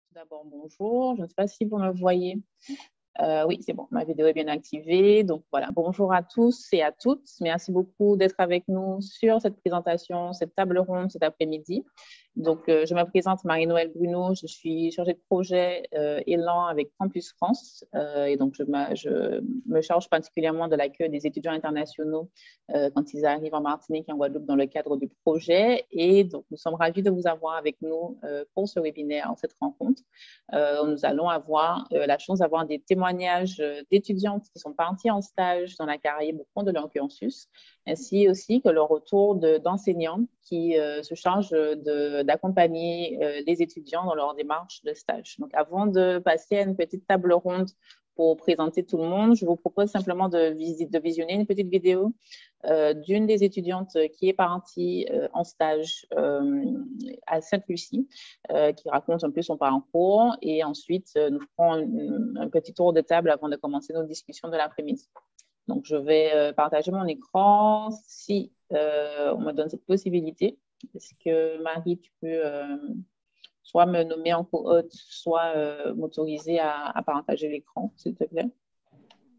Tout d'abord, bonjour. Je ne sais pas si vous me voyez. Oui, c'est bon, ma vidéo est bien activée. Donc voilà, bonjour à tous et à toutes. Merci beaucoup d'être avec nous sur cette présentation, cette table ronde cet après-midi. Donc, je me présente Marie-Noëlle Bruno, je suis chargée de projet Élan avec Campus France et donc je me charge particulièrement de l'accueil des étudiants internationaux quand ils arrivent en Martinique et en Guadeloupe dans le cadre du projet. Et donc, nous sommes ravis de vous avoir avec nous pour ce webinaire, cette rencontre. Nous allons avoir la chance d'avoir des témoignages d'étudiantes qui sont parties en stage dans la Caraïbe au cours de leur cursus, ainsi aussi que le retour d'enseignants qui se chargent d'accompagner les étudiants dans leur démarche de stage. Donc, avant de passer à une petite table ronde pour présenter tout le monde, je vous propose simplement de visionner une petite vidéo d'une des étudiantes qui est partie en stage à Sainte-Lucie, qui raconte un peu son parcours. Et ensuite, nous ferons un petit tour de table avant de commencer nos discussions de l'après-midi. Donc, je vais partager mon écran si on me donne cette possibilité. Est-ce que Marie, tu peux soit me nommer en co-hôte, soit m'autoriser à partager l'écran, s'il te plaît?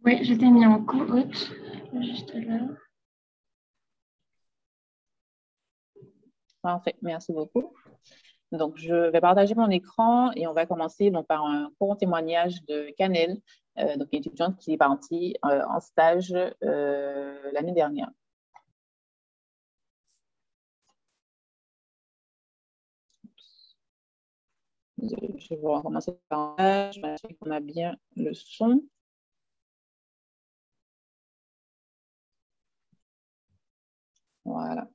Oui, je t'ai mis en co-hôte, juste là. Parfait, merci beaucoup. Donc, je vais partager mon écran et on va commencer donc, par un court témoignage de Canel, donc une étudiante qui est partie en stage l'année dernière. Je vais recommencer par un je m'assure qu'on a bien le son. Voilà.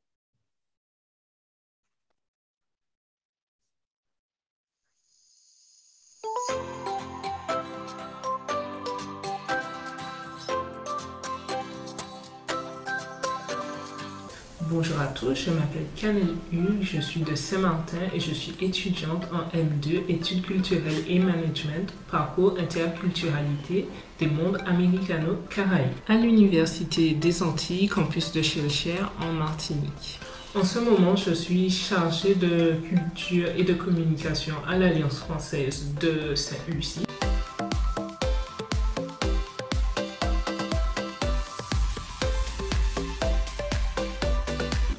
Bonjour à tous, je m'appelle Canel Hugues, je suis de Saint-Martin et je suis étudiante en M2, études culturelles et management, parcours interculturalité des mondes américano-caraïbes, à l'Université des Antilles, campus de Chilchère en Martinique. En ce moment, je suis chargée de culture et de communication à l'Alliance française de Sainte-Lucie.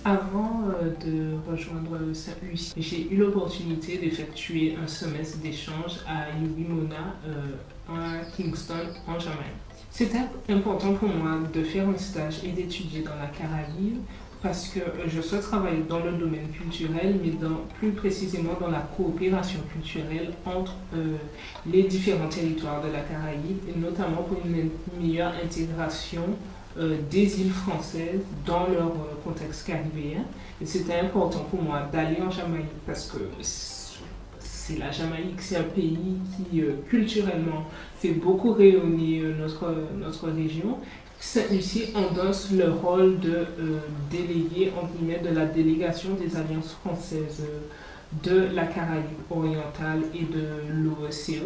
Avant de rejoindre Sainte-Lucie, j'ai eu l'opportunité d'effectuer un semestre d'échange à Iwimona, à Kingston, en Jamaïque. C'était important pour moi de faire un stage et d'étudier dans la Caraïbe parce que je souhaite travailler dans le domaine culturel, mais plus précisément dans la coopération culturelle entre les différents territoires de la Caraïbe, et notamment pour une meilleure intégration des îles françaises dans leur contexte caribéen. Et c'était important pour moi d'aller en Jamaïque parce que c'est la Jamaïque, c'est un pays qui culturellement fait beaucoup rayonner notre région. Sainte-Lucie endosse le rôle de délégué, entre guillemets, de la délégation des alliances françaises de la Caraïbe orientale et de l'OCE.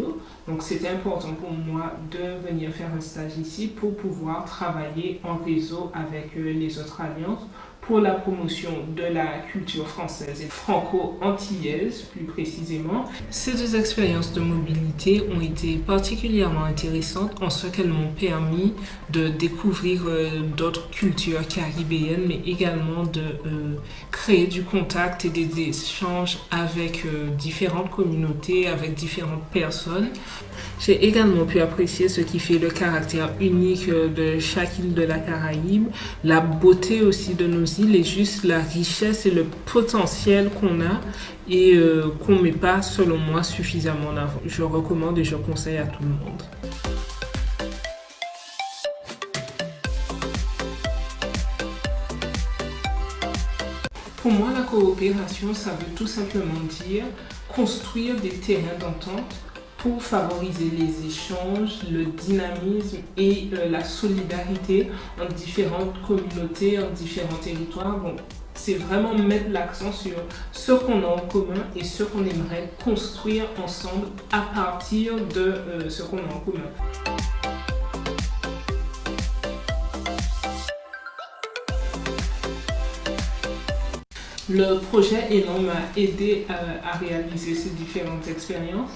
Donc c'était important pour moi de venir faire un stage ici pour pouvoir travailler en réseau avec les autres alliances pour la promotion de la culture française et franco-antillaise plus précisément. Ces deux expériences de mobilité ont été particulièrement intéressantes en ce qu'elles m'ont permis de découvrir d'autres cultures caribéennes, mais également de créer du contact et des échanges avec différentes communautés, avec différentes personnes. J'ai également pu apprécier ce qui fait le caractère unique de chaque île de la Caraïbe, la beauté aussi de nos îles et juste la richesse et le potentiel qu'on a et qu'on ne met pas, selon moi, suffisamment en avant. Je recommande et je conseille à tout le monde. Pour moi, la coopération, ça veut tout simplement dire construire des terrains d'entente pour favoriser les échanges, le dynamisme et la solidarité entre différentes communautés, entre différents territoires. Donc, c'est vraiment mettre l'accent sur ce qu'on a en commun et ce qu'on aimerait construire ensemble à partir de ce qu'on a en commun. Le projet Élan m'a aidé à réaliser ces différentes expériences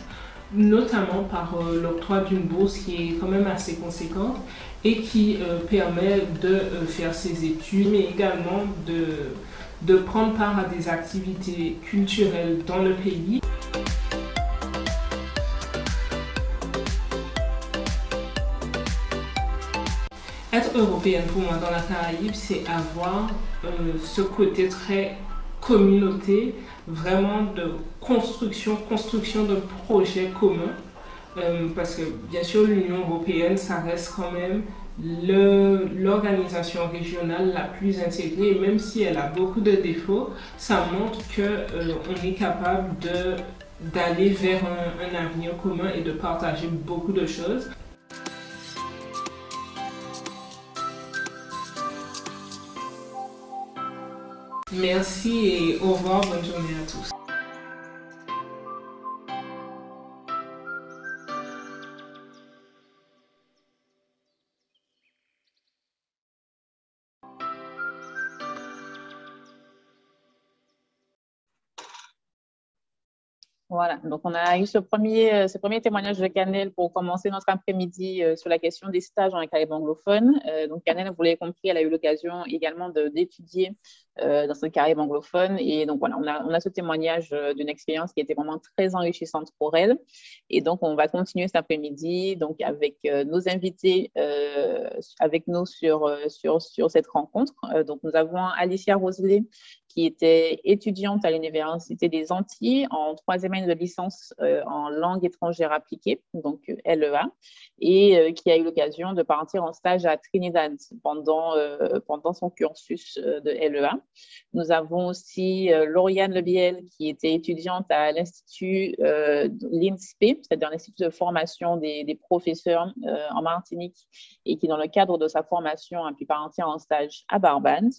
notamment par l'octroi d'une bourse qui est quand même assez conséquente et qui permet de faire ses études, mais également de prendre part à des activités culturelles dans le pays. Être européenne pour moi dans la Caraïbe, c'est avoir ce côté très communauté, vraiment de construction de projets communs. Parce que bien sûr l'Union européenne, ça reste quand même l'organisation régionale la plus intégrée, et même si elle a beaucoup de défauts, ça montre qu'on est capable d'aller vers un avenir commun et de partager beaucoup de choses. Merci et au revoir, bonne journée à tous. Voilà, donc on a eu ce premier témoignage de Canel pour commencer notre après-midi sur la question des stages dans les Caraïbes anglophones. Donc Canel, vous l'avez compris, elle a eu l'occasion également d'étudier dans ce Caraïbes anglophone. Et donc voilà, on a ce témoignage d'une expérience qui était vraiment très enrichissante pour elle. Et donc on va continuer cet après-midi donc avec nos invités avec nous sur cette rencontre. Donc nous avons Alicia Roselet, qui était étudiante à l'Université des Antilles en troisième année de licence en langue étrangère appliquée, donc LEA, et qui a eu l'occasion de partir en stage à Trinidad pendant son cursus de LEA. Nous avons aussi Lauriane Lebiel, qui était étudiante à l'Institut l'INSPE, c'est-à-dire l'Institut de formation des professeurs en Martinique, et qui, dans le cadre de sa formation, a pu partir en stage à Barbade.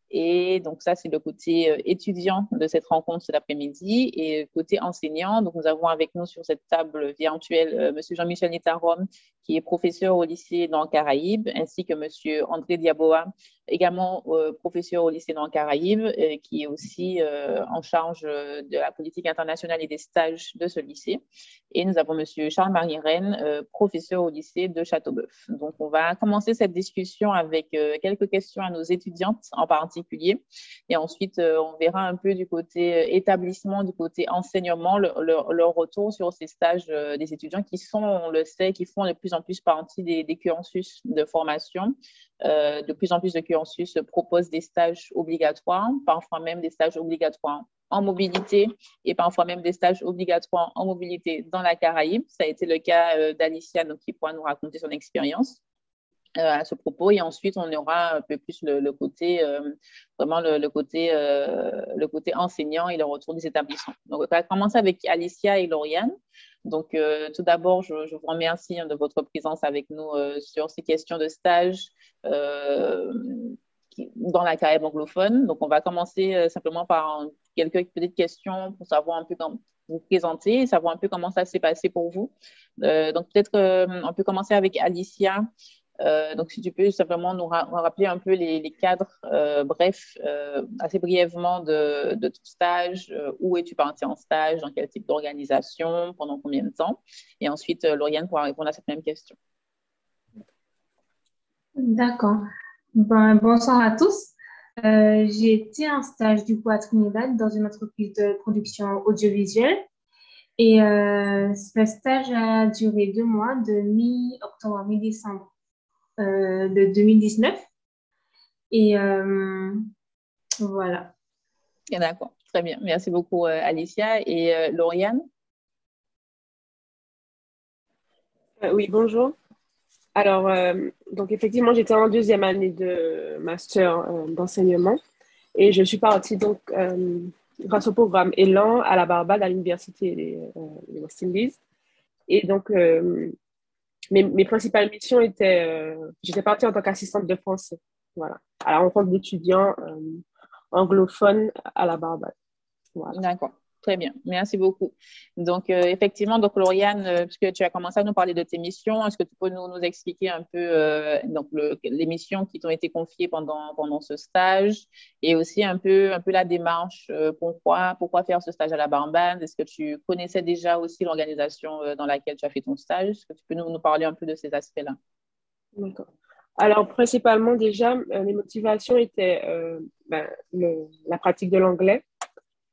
Et donc ça, c'est le côté étudiant de cette rencontre cet après-midi. Et côté enseignant, donc nous avons avec nous sur cette table virtuelle M. Jean-Michel Netarom, qui est professeur au lycée dans le Caraïbe, ainsi que M. André Diaboa, également professeur au lycée dans le Caraïbe, qui est aussi en charge de la politique internationale et des stages de ce lycée. Et nous avons M. Charles-Marie Rennes, professeur au lycée de Châteauboeuf. Donc, on va commencer cette discussion avec quelques questions à nos étudiantes en particulier. Et ensuite, on verra un peu du côté établissement, du côté enseignement, leur retour sur ces stages des étudiants qui sont, on le sait, qui font de plus en plus partie des cursus de formation. De plus en plus de cursus proposent des stages obligatoires, parfois même des stages obligatoires en mobilité et parfois même des stages obligatoires en mobilité dans la Caraïbe. Ça a été le cas d'Alicia, qui pourra nous raconter son expérience à ce propos. Et ensuite, on aura un peu plus le côté, vraiment le côté enseignant et le retour des établissements. Donc, on va commencer avec Alicia et Lauriane. Donc, tout d'abord, je vous remercie de votre présence avec nous sur ces questions de stage dans la Caraïbe anglophone. Donc, on va commencer simplement par quelques petites questions pour savoir un peu comment vous présenter et savoir un peu comment ça s'est passé pour vous. Donc, peut-être on peut commencer avec Alicia. Donc, si tu peux simplement nous rappeler un peu les cadres, assez brièvement de ton stage, où es-tu parti en stage, dans quel type d'organisation, pendant combien de temps? Et ensuite, Lauriane pourra répondre à cette même question. D'accord. Bonsoir à tous. J'ai été en stage du coup à Trinidad dans une entreprise de production audiovisuelle. Et ce stage a duré 2 mois, de mi-octobre à mi-décembre de 2019. Et voilà. D'accord, très bien. Merci beaucoup, Alicia. Et Lauriane? Oui, bonjour. Alors, donc effectivement, j'étais en 2e année de master d'enseignement et je suis partie donc grâce au programme Élan à la Barbade à l'université des West Indies. Et donc, mes principales missions étaient, j'étais partie en tant qu'assistante de français, voilà, à la rencontre d'étudiants anglophones à la Barbade. Voilà. D'accord. Très bien, merci beaucoup. Donc, effectivement, donc Lauriane, puisque tu as commencé à nous parler de tes missions, est-ce que tu peux nous expliquer un peu donc les missions qui t'ont été confiées pendant ce stage et aussi un peu la démarche, pourquoi faire ce stage à la Barbade? Est-ce que tu connaissais déjà aussi l'organisation dans laquelle tu as fait ton stage? Est-ce que tu peux nous parler un peu de ces aspects-là? D'accord. Alors, principalement, déjà, mes motivations étaient la pratique de l'anglais,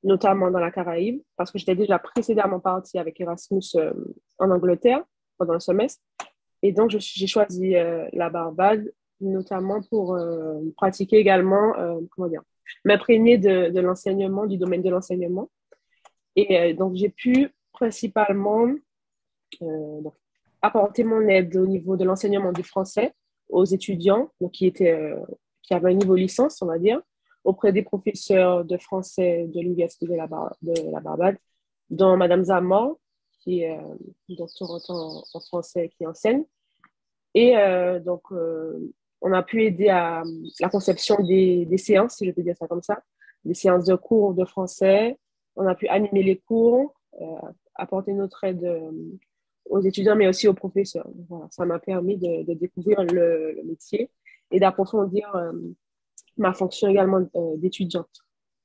notamment dans la Caraïbe, parce que j'étais déjà précédemment partie avec Erasmus en Angleterre pendant un semestre. Et donc, j'ai choisi la Barbade, notamment pour pratiquer également, m'imprégner de l'enseignement, du domaine de l'enseignement. Et donc, j'ai pu principalement apporter mon aide au niveau de l'enseignement du français aux étudiants, donc qui avaient un niveau licence, on va dire, auprès des professeurs de français de l'Université de la Barbade, dont Madame Zamor, qui est doctorante en français qui enseigne. Et on a pu aider à la conception des séances, si je peux dire ça comme ça, des séances de cours de français. On a pu animer les cours, apporter notre aide aux étudiants, mais aussi aux professeurs. Voilà, ça m'a permis de découvrir le métier et d'approfondir ma fonction également d'étudiante.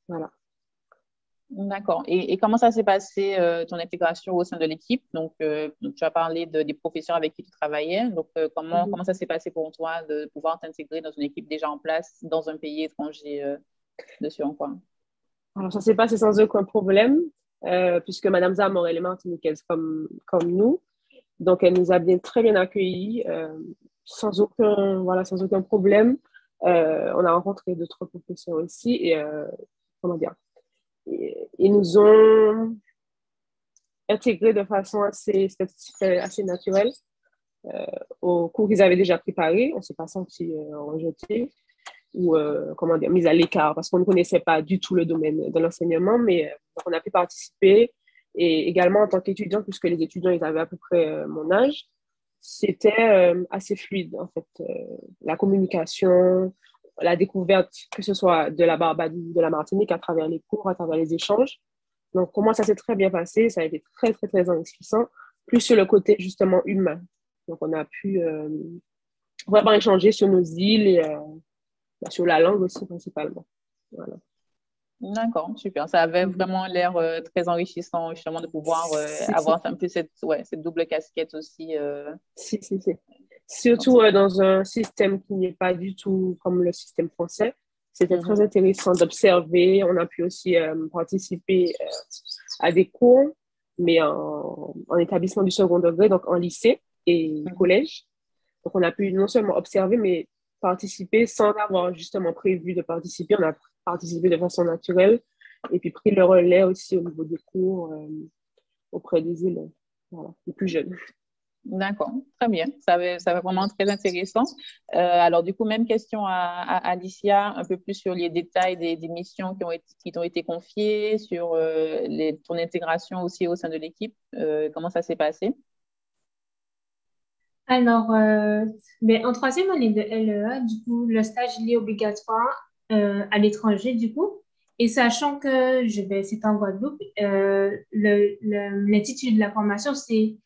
Voilà. D'accord. Et comment ça s'est passé, ton intégration au sein de l'équipe? Donc, tu as parlé des professeurs avec qui tu travaillais. Donc, comment ça s'est passé pour toi de pouvoir t'intégrer dans une équipe déjà en place dans un pays étranger de surcroît? Alors, ça s'est passé sans aucun problème, puisque Madame Zamor, elle est martiniquaise comme nous. Donc, elle nous a très bien accueillis, sans aucun problème. On a rencontré d'autres professeurs aussi et, ils nous ont intégrés de façon assez naturelle aux cours qu'ils avaient déjà préparés. On ne s'est pas senti rejeté ou mis à l'écart parce qu'on ne connaissait pas du tout le domaine de l'enseignement, mais on a pu participer. Et également en tant qu'étudiant, puisque les étudiants ils avaient à peu près mon âge, c'était assez fluide en fait. La communication, la découverte, que ce soit de la Barbade ou de la Martinique, à travers les cours, à travers les échanges. Donc, pour moi, ça s'est très bien passé. Ça a été très, très, très enrichissant. Plus sur le côté, justement, humain. Donc, on a pu vraiment échanger sur nos îles et sur la langue aussi, principalement. Voilà. D'accord, super. Ça avait vraiment l'air très enrichissant, justement, de pouvoir avoir un peu cette double casquette aussi. Si. Surtout dans un système qui n'est pas du tout comme le système français. C'était très intéressant d'observer. On a pu aussi participer à des cours, mais en établissement du second degré, donc en lycée et collège. Donc, on a pu non seulement observer, mais participer sans avoir justement prévu de participer. On a participé de façon naturelle et puis pris le relais aussi au niveau des cours auprès des élèves, les plus jeunes. D'accord, très bien. Ça va vraiment très intéressant. Alors, du coup, même question à Alicia, un peu plus sur les détails des missions qui t'ont été confiées, sur ton intégration aussi au sein de l'équipe. Comment ça s'est passé? Alors, en troisième année de LEA, du coup, le stage il est obligatoire à l'étranger, du coup. Et sachant que c'est en Guadeloupe, l'intitulé de la formation, c'est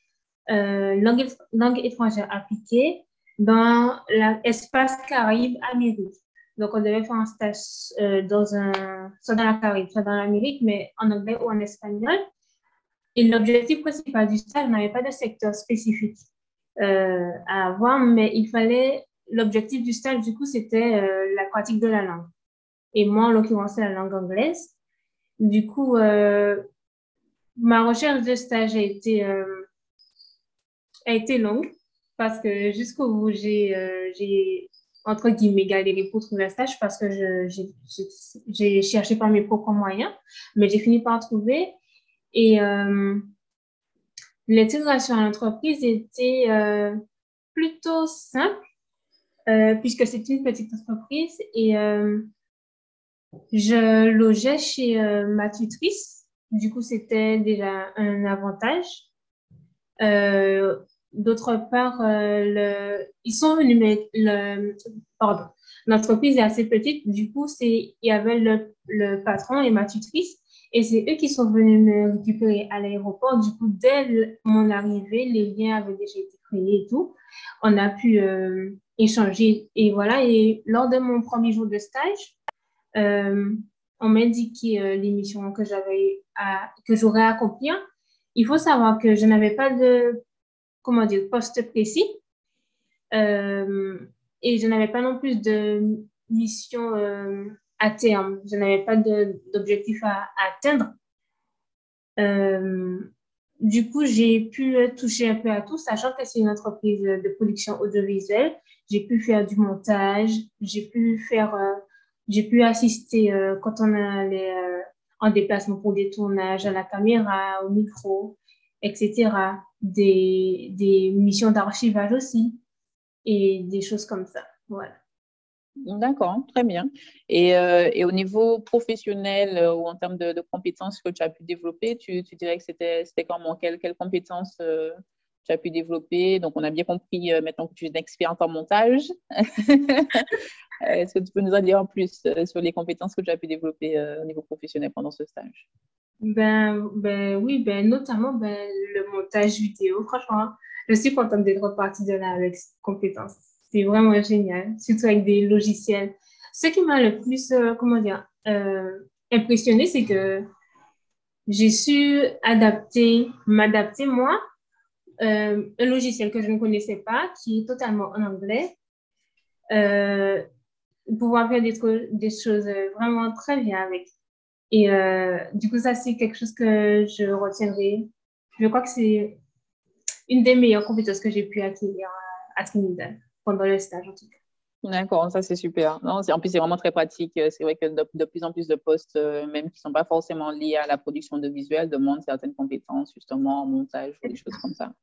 langue étrangère appliquée dans l'espace Caraïbes-Amérique. Donc, on devait faire un stage soit dans la Caraïbe, soit dans l'Amérique, mais en anglais ou en espagnol. Et l'objectif principal du stage n'avait pas de secteur spécifique à avoir, mais l'objectif du stage, du coup, c'était la pratique de la langue. Et moi, en l'occurrence, c'est la langue anglaise. Du coup, ma recherche de stage a été longue parce que jusqu'au bout, j'ai entre guillemets galéré pour trouver un stage parce que j'ai cherché par mes propres moyens, mais j'ai fini par trouver. Et l'intégration à l'entreprise était plutôt simple puisque c'est une petite entreprise et je logeais chez ma tutrice. Du coup, c'était déjà un avantage. D'autre part, ils sont venus, l'entreprise est assez petite. Du coup, il y avait le patron et ma tutrice. Et c'est eux qui sont venus me récupérer à l'aéroport. Du coup, dès mon arrivée, les liens avaient déjà été créés et tout. On a pu échanger. Et voilà, et lors de mon premier jour de stage, on m'a indiqué les missions que j'aurais à accomplir. Il faut savoir que je n'avais pas de, comment dire, poste précis. Et je n'avais pas non plus de mission à terme. Je n'avais pas d'objectif à atteindre. Du coup, j'ai pu toucher un peu à tout, sachant que c'est une entreprise de production audiovisuelle. J'ai pu faire du montage, j'ai pu assister quand on allait en déplacement pour des tournages à la caméra, au micro, etc. Des missions d'archivage aussi et des choses comme ça. Voilà. D'accord, très bien. Et au niveau professionnel ou en termes de compétences que tu as pu développer, tu dirais que c'était comment? Quelles compétences tu as pu développer? Donc, on a bien compris maintenant que tu es une experte en montage. Est-ce que tu peux nous en dire en plus sur les compétences que tu as pu développer au niveau professionnel pendant ce stage? Oui, notamment le montage vidéo. Franchement, je suis contente d'être repartie de là avec cette compétence. C'est vraiment génial, surtout avec des logiciels. Ce qui m'a le plus, impressionné, c'est que j'ai su m'adapter moi, un logiciel que je ne connaissais pas, qui est totalement en anglais, pouvoir faire des choses vraiment très bien avec. Et du coup, ça, c'est quelque chose que je retiendrai. Je crois que c'est une des meilleures compétences que j'ai pu acquérir à Trinidad, pendant le stage en tout cas. D'accord, ça c'est super. Non, en plus, c'est vraiment très pratique. C'est vrai que de plus en plus de postes, même qui ne sont pas forcément liés à la production de visuels, demandent certaines compétences, justement, en montage ou des choses comme ça.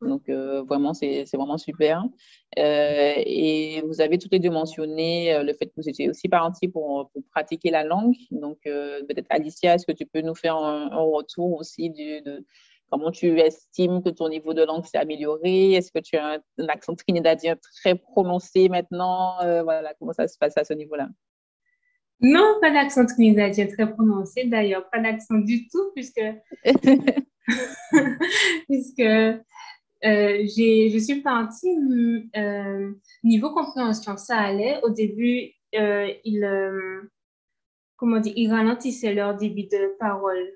Donc, vraiment, c'est vraiment super. Et vous avez toutes les deux mentionné le fait que vous étiez aussi partis pour pratiquer la langue. Donc, peut-être Alicia, est-ce que tu peux nous faire un retour aussi de comment tu estimes que ton niveau de langue s'est amélioré? Est-ce que tu as un accent trinidadien très prononcé maintenant? Voilà, comment ça se passe à ce niveau-là? Non, pas d'accent trinidadien très prononcé, d'ailleurs, pas d'accent du tout, puisque je suis partie niveau compréhension, ça allait. Au début, ils ralentissaient leur débit de parole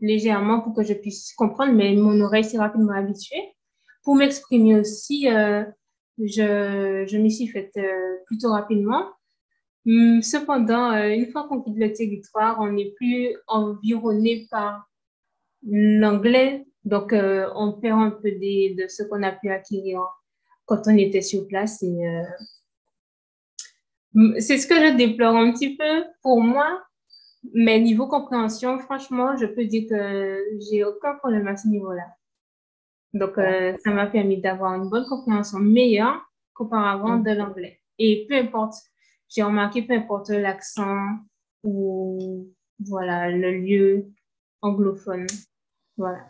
légèrement pour que je puisse comprendre, mais mon oreille s'est rapidement habituée. Pour m'exprimer aussi, je m'y suis faite plutôt rapidement. Cependant, une fois qu'on quitte le territoire, on n'est plus environné par l'anglais, donc on perd un peu de ce qu'on a pu acquérir quand on était sur place. Et c'est ce que je déplore un petit peu pour moi, mais niveau compréhension, franchement, je peux dire que j'ai aucun problème à ce niveau-là. Donc, ça m'a permis d'avoir une bonne compréhension meilleure qu'auparavant de l'anglais. Et peu importe, j'ai remarqué, peu importe l'accent ou voilà, le lieu anglophone. Voilà.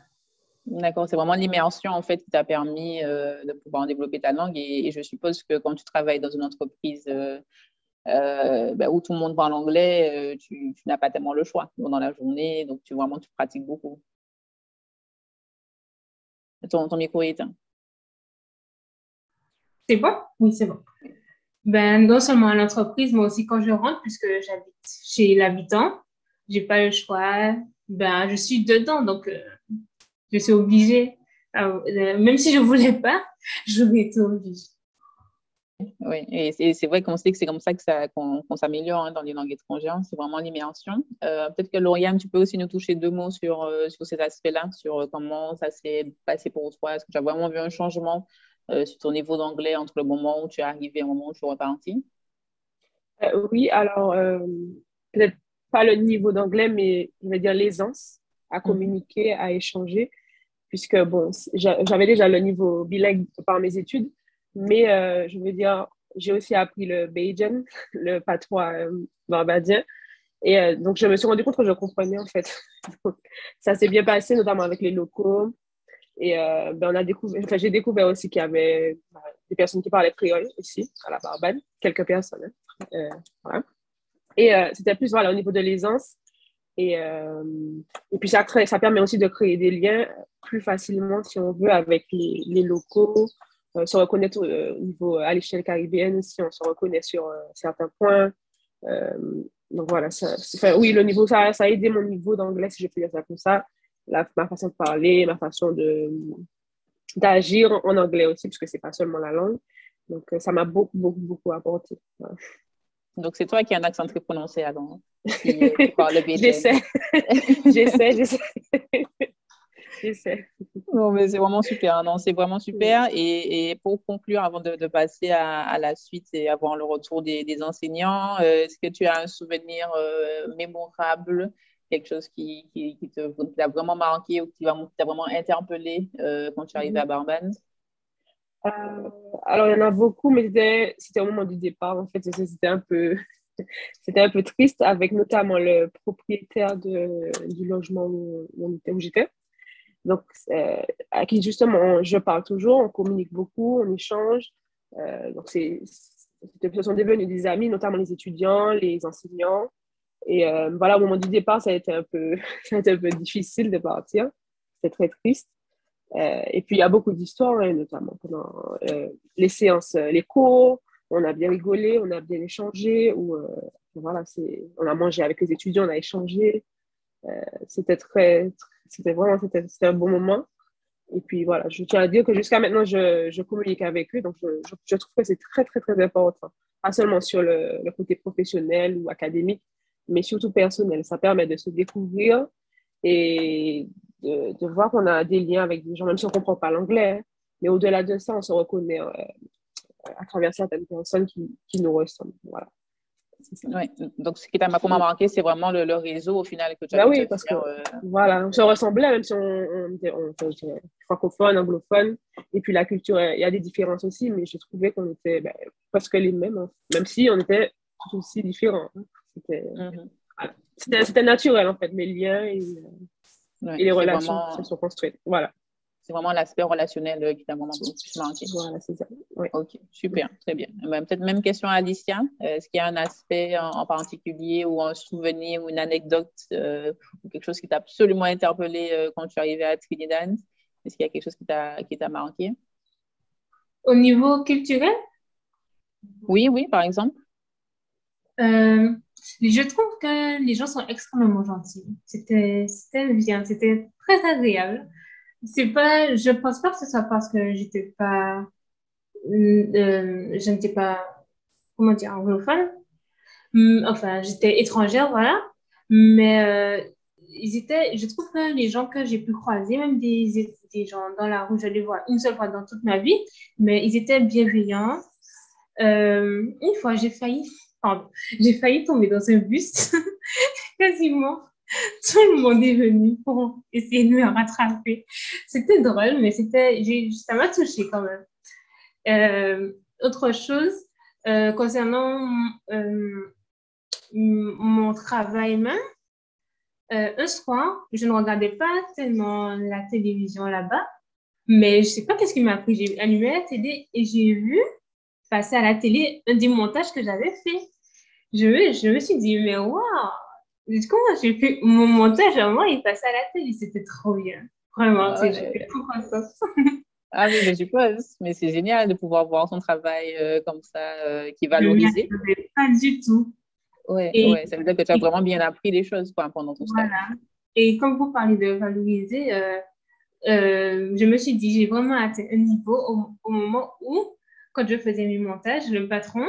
D'accord, c'est vraiment l'immersion en fait qui t'a permis de pouvoir développer ta langue et je suppose que quand tu travailles dans une entreprise où tout le monde parle anglais, tu n'as pas tellement le choix dans la journée, donc tu pratiques beaucoup. Ton micro est éteint. C'est bon? Oui, c'est bon. Non seulement à l'entreprise, mais aussi quand je rentre, puisque j'habite chez l'habitant, j'ai pas le choix. Je suis dedans, donc je suis obligée. Même si je voulais pas, j'aurais été obligée. Oui, et c'est vrai qu'on sait que c'est comme ça qu'on s'améliore dans les langues étrangères, c'est vraiment l'immersion. Peut-être que Lauriane, tu peux aussi nous toucher deux mots sur cet aspect-là, sur comment ça s'est passé pour toi. Est-ce que tu as vraiment vu un changement sur ton niveau d'anglais entre le moment où tu es arrivé et le moment où tu es reparti? Oui, alors peut-être pas le niveau d'anglais, mais je vais dire l'aisance à communiquer, à échanger, puisque bon, j'avais déjà le niveau bilingue par mes études, mais je veux dire, j'ai aussi appris le Bajan, le patois barbadien, et donc je me suis rendu compte que je comprenais en fait. Donc, ça s'est bien passé, notamment avec les locaux, et j'ai découvert aussi qu'il y avait des personnes qui parlaient créole aussi à la Barbade, quelques personnes. Voilà. Et c'était plus voilà, au niveau de l'aisance Et puis, ça permet aussi de créer des liens plus facilement, si on veut, avec les locaux, se reconnaître au niveau, à l'échelle caribéenne, si on se reconnaît sur certains points. Euh, donc voilà, oui, le niveau, ça a aidé mon niveau d'anglais, si je peux dire ça comme ça. Ma façon de parler, ma façon d'agir en anglais aussi, parce que c'est pas seulement la langue. Donc, ça m'a beaucoup, beaucoup, beaucoup apporté. Voilà. Donc, c'est toi qui as un accent très prononcé avant, qui parle le J'essaie. J'essaie. Non, mais c'est vraiment super. Non, c'est vraiment super. Et pour conclure, avant de passer à la suite et avant le retour des enseignants, est-ce que tu as un souvenir mémorable, quelque chose qui t'a vraiment marqué ou qui t'a vraiment interpellé quand tu es arrivé à Barbados? Alors, il y en a beaucoup, mais c'était au moment du départ. En fait, c'était un peu triste, avec notamment le propriétaire du logement où j'étais. Donc, à qui justement je parle toujours, on communique beaucoup, on échange. Donc, ce sont devenus des amis, notamment les étudiants, les enseignants. Et voilà, au moment du départ, ça a été un peu difficile de partir. C'était très triste. Et puis, il y a beaucoup d'histoires, hein, notamment pendant les séances, les cours. On a bien rigolé, on a bien échangé. Voilà, on a mangé avec les étudiants, on a échangé. C'était un bon moment. Et puis voilà, je tiens à dire que jusqu'à maintenant, je communique avec eux. Donc, je trouve que c'est très, très, très important. Pas seulement sur le côté professionnel ou académique, mais surtout personnel. Ça permet de se découvrir et de voir qu'on a des liens avec des gens, même si on ne comprend pas l'anglais. Hein. Mais au-delà de ça, on se reconnaît à travers certaines personnes qui nous ressemblent. Voilà. Ouais. Donc, ce qui t'a vraiment marqué, c'est vraiment le réseau au final que tu as oui, parce que voilà, on se ressemblait, même si on était francophone, anglophone. Et puis la culture, il y a des différences aussi, mais je trouvais qu'on était presque les mêmes, hein, même si on était tout aussi différents. Hein. C'était naturel, en fait, les liens et les relations qui se sont construites. Voilà. C'est vraiment l'aspect relationnel qui t'a vraiment plus marqué. Voilà, c'est ça. Oui. Ok, super, très bien. Peut-être même question à Alicia. Est-ce qu'il y a un aspect en particulier ou un souvenir ou une anecdote ou quelque chose qui t'a absolument interpellé quand tu es arrivée à Trinidad? Est-ce qu'il y a quelque chose qui t'a marqué? Au niveau culturel? Oui, par exemple. Je trouve que les gens sont extrêmement gentils. C'était bien, c'était très agréable. Je pense pas que ce soit parce que je n'étais pas, comment dire, anglophone. Enfin, j'étais étrangère, voilà. Mais je trouve que les gens que j'ai pu croiser, même des gens dans la rue, je les vois une seule fois dans toute ma vie, mais ils étaient bienveillants. Une fois, j'ai failli tomber dans un bus, quasiment. Tout le monde est venu pour essayer de me rattraper. C'était drôle, mais ça m'a touchée quand même. Autre chose, concernant mon travail même, un soir, je ne regardais pas tellement la télévision là-bas, mais je ne sais pas qu'est-ce qui m'a pris. J'ai allumé la télé et j'ai vu passer à la télé un des montages que j'avais fait. Je me suis dit, mais waouh! Comment j'ai fait mon montage à moi, il passait à la télé, c'était trop bien. Vraiment, j'ai fait tout comme ça. Ah oui, je suppose, mais c'est génial de pouvoir voir son travail comme ça, qui est valorisé. Je ne pas du tout. Ouais, ça veut dire que tu as vraiment bien appris les choses pendant ton stage. Voilà. Et comme vous parlez de valoriser, je me suis dit, j'ai vraiment atteint un niveau au moment où, quand je faisais mes montages, le patron,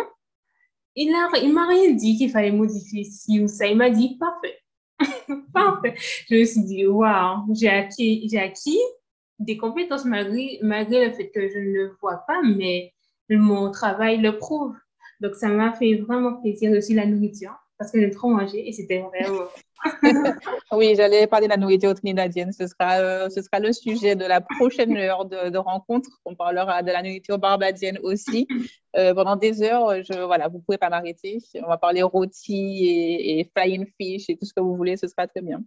il m'a rien dit qu'il fallait modifier ci ou ça. Il m'a dit, parfait. Parfait. Je me suis dit, waouh, j'ai acquis des compétences malgré le fait que je ne le vois pas, mais mon travail le prouve. Donc, ça m'a fait vraiment plaisir aussi la nourriture parce que j'ai trop mangé et c'était vraiment... Oui, j'allais parler de la nourriture trinidadienne. Ce sera le sujet de la prochaine heure de rencontre. On parlera de la nourriture barbadienne aussi. Pendant des heures, voilà, vous ne pouvez pas m'arrêter. On va parler rôti et flying fish et tout ce que vous voulez. Ce sera très bien.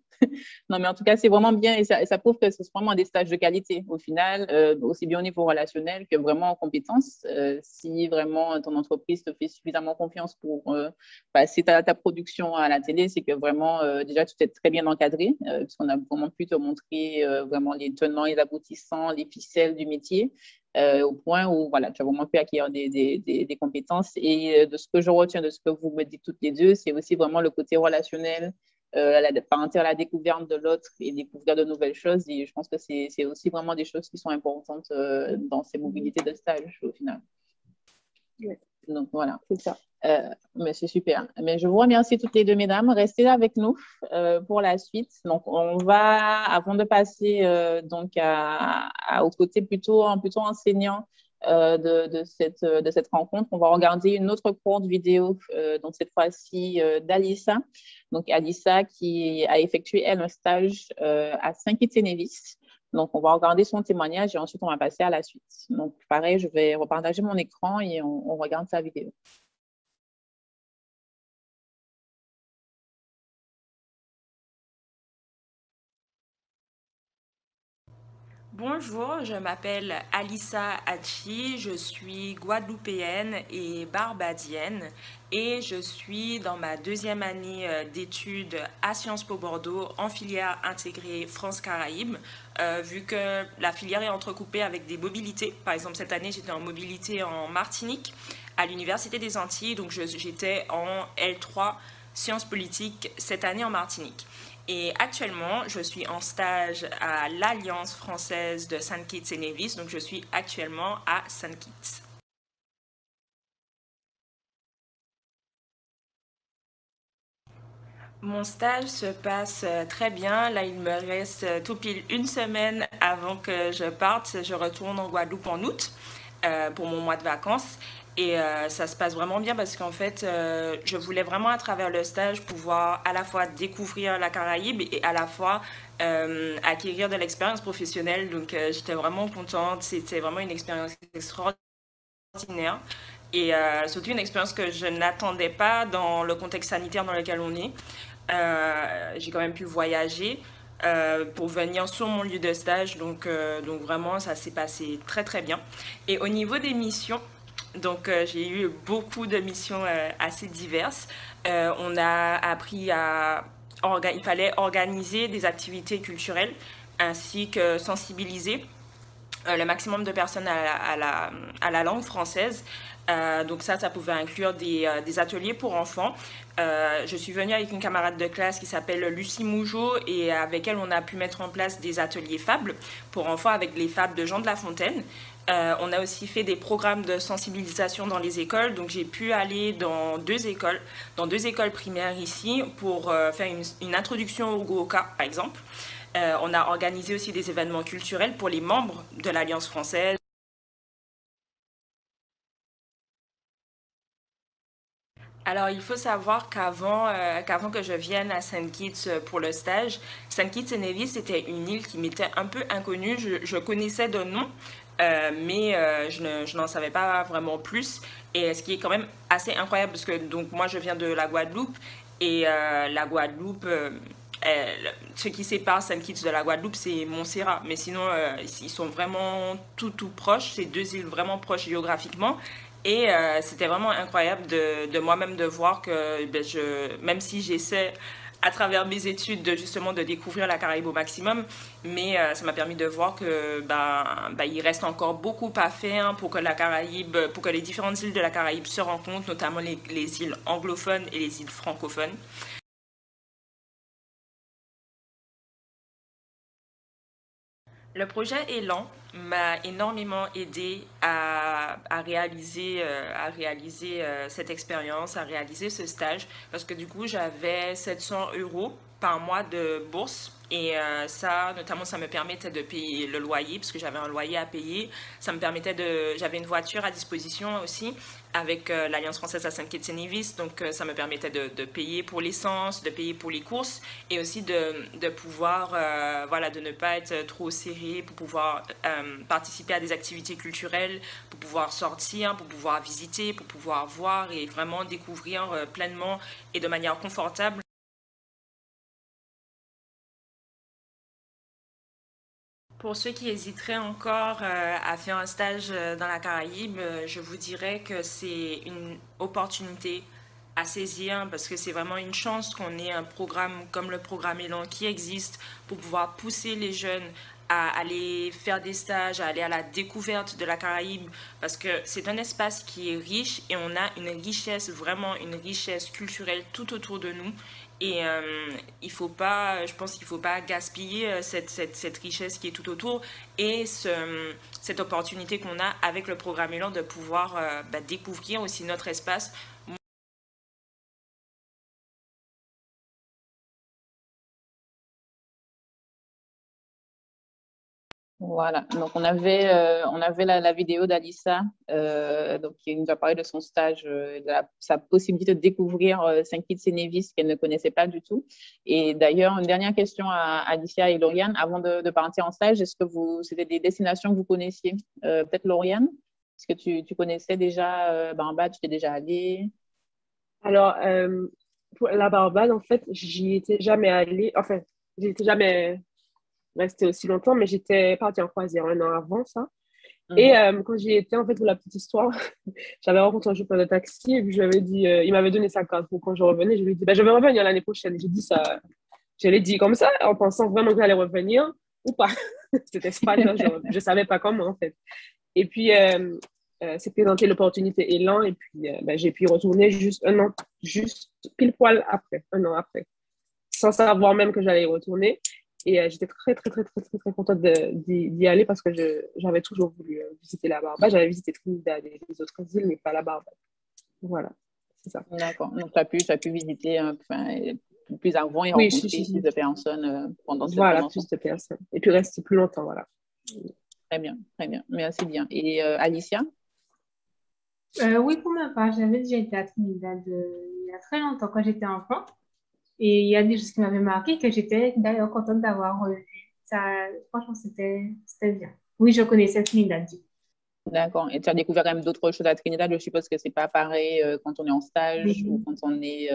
Non, mais en tout cas, c'est vraiment bien et ça prouve que c'est vraiment des stages de qualité au final, aussi bien au niveau relationnel que vraiment en compétences. Si vraiment ton entreprise te fait suffisamment confiance pour passer ta production à la télé, c'est que vraiment, déjà, tu t'es très bien encadré, puisqu'on a vraiment pu te montrer vraiment les tenants et les aboutissants, les ficelles du métier. Au point où voilà, tu as vraiment pu acquérir des compétences. Et de ce que je retiens de ce que vous me dites toutes les deux, c'est aussi vraiment le côté relationnel, partir à la découverte de l'autre et découvrir de nouvelles choses. Et je pense que c'est aussi vraiment des choses qui sont importantes dans ces mobilités de stage au final. Oui. Donc voilà. C'est ça. Mais c'est super. Mais je vous remercie toutes les deux, mesdames. Restez avec nous pour la suite. Donc, on va, avant de passer donc au côté plutôt enseignant de cette rencontre, on va regarder une autre courte vidéo, donc cette fois-ci d'Alissa. Donc, Alissa qui a effectué, elle, un stage à Saint-Kitts-et-Nevis. Donc, on va regarder son témoignage et ensuite, on va passer à la suite. Donc, pareil, je vais repartager mon écran et on regarde sa vidéo. Bonjour, je m'appelle Alissa Hachi, je suis guadeloupéenne et barbadienne et je suis dans ma deuxième année d'études à Sciences Po Bordeaux en filière intégrée France-Caraïbes, vu que la filière est entrecoupée avec des mobilités. Par exemple, cette année, j'étais en mobilité en Martinique à l'Université des Antilles, donc j'étais en L3 Sciences politiques cette année en Martinique. Et actuellement, je suis en stage à l'Alliance française de Saint-Kitts-et-Nevis, donc je suis actuellement à Saint-Kitts. Mon stage se passe très bien. Là, il me reste tout pile une semaine avant que je parte. Je retourne en Guadeloupe en août pour mon mois de vacances. Et ça se passe vraiment bien parce qu'en fait, je voulais vraiment à travers le stage pouvoir à la fois découvrir la Caraïbe et à la fois acquérir de l'expérience professionnelle. Donc j'étais vraiment contente. C'était vraiment une expérience extraordinaire. Et surtout une expérience que je n'attendais pas dans le contexte sanitaire dans lequel on est. J'ai quand même pu voyager pour venir sur mon lieu de stage. Donc vraiment, ça s'est passé très très bien. Et au niveau des missions, donc j'ai eu beaucoup de missions assez diverses. On a appris il fallait organiser des activités culturelles ainsi que sensibiliser le maximum de personnes à la langue française. Donc ça pouvait inclure des ateliers pour enfants. Je suis venue avec une camarade de classe qui s'appelle Lucie Mougeot et avec elle on a pu mettre en place des ateliers fables pour enfants avec les fables de Jean de La Fontaine. On a aussi fait des programmes de sensibilisation dans les écoles, donc j'ai pu aller dans deux écoles primaires ici pour faire une introduction au Goka par exemple. On a organisé aussi des événements culturels pour les membres de l'Alliance française. Alors, il faut savoir qu'avant que je vienne à Saint-Kitts pour le stage, Saint-Kitts-et-Nevis, c'était une île qui m'était un peu inconnue. Je connaissais de nom, mais je n'en savais pas vraiment plus. Et ce qui est quand même assez incroyable, parce que donc, moi, je viens de la Guadeloupe, et la Guadeloupe... ce qui sépare Saint-Kitts de la Guadeloupe, c'est Montserrat. Mais sinon, ils sont vraiment tout proches. C'est deux îles vraiment proches géographiquement. Et c'était vraiment incroyable de moi-même de voir que même si j'essaie à travers mes études justement de découvrir la Caraïbe au maximum, mais ça m'a permis de voir que il reste encore beaucoup à faire pour que la Caraïbe, pour que les différentes îles de la Caraïbe se rencontrent, notamment les îles anglophones et les îles francophones. Le projet Élan m'a énormément aidé à réaliser cette expérience, à réaliser ce stage, parce que du coup, j'avais 700 € par mois de bourse Et ça, notamment, ça me permettait de payer le loyer, parce que j'avais un loyer à payer. Ça me permettait j'avais une voiture à disposition aussi, avec l'Alliance française à Saint-Kitts-et-Nevis. Donc, ça me permettait de payer pour l'essence, de payer pour les courses, et aussi de pouvoir, voilà, de ne pas être trop serré, pour pouvoir participer à des activités culturelles, pour pouvoir sortir, pour pouvoir visiter, pour pouvoir voir et vraiment découvrir pleinement et de manière confortable. Pour ceux qui hésiteraient encore à faire un stage dans la Caraïbe, je vous dirais que c'est une opportunité à saisir parce que c'est vraiment une chance qu'on ait un programme comme le programme Élan qui existe pour pouvoir pousser les jeunes à aller faire des stages, à aller à la découverte de la Caraïbe parce que c'est un espace qui est riche et on a une richesse, vraiment une richesse culturelle tout autour de nous. Et je pense qu'il ne faut pas gaspiller cette richesse qui est tout autour et cette opportunité qu'on a avec le programme Élan de pouvoir découvrir aussi notre espace. Voilà, donc on avait la vidéo d'Alissa donc qui nous a parlé de son stage, de sa possibilité de découvrir Saint-Kitts-et-Nevis qu'elle ne connaissait pas du tout. Et d'ailleurs, une dernière question à Alicia et Lauriane, avant de partir en stage, est-ce que c'était des destinations que vous connaissiez? Peut-être Lauriane, est-ce que tu connaissais déjà Barbade, tu t'es déjà allée? Alors, pour la Barbade, en fait, j'y étais jamais allée. Enfin, j'y étais jamais restée aussi longtemps, mais j'étais partie en croisière un an avant ça. Et quand j'y étais, en fait, pour la petite histoire, j'avais rencontré un chauffeur de taxi et puis je lui avais dit, il m'avait donné sa carte pour quand je revenais. Je lui ai dit, je vais revenir l'année prochaine. J'ai dit ça, je l'ai dit comme ça, en pensant vraiment que j'allais revenir ou pas. C'était pas, je savais pas comment, en fait. Et puis, s'est présentée l'opportunité Élan et puis j'ai pu y retourner juste un an, juste pile poil après, un an après, sans savoir même que j'allais y retourner. Et j'étais très, très, très, très, très, très contente d'y aller parce que j'avais toujours voulu visiter la Barbade. J'avais visité Trinidad et les autres îles, mais pas la Barbade. Voilà, c'est ça. D'accord. Donc, tu as pu visiter plus avant et oui, rencontrer plus de personnes pendant cette Voilà, plus de personnes. Et puis rester plus longtemps, voilà. Très bien, très bien. Merci bien. Et Alicia? Oui, pour ma part, j'avais déjà été à Trinidad il y a très longtemps quand j'étais enfant. Et il y a des choses qui m'avaient marqué que j'étais d'ailleurs contente d'avoir revu. Ça, franchement, c'était bien. Oui, je connaissais Trinidad. D'accord. Et tu as découvert quand même d'autres choses à Trinidad. Je suppose que c'est pas pareil quand on est en stage ou quand on est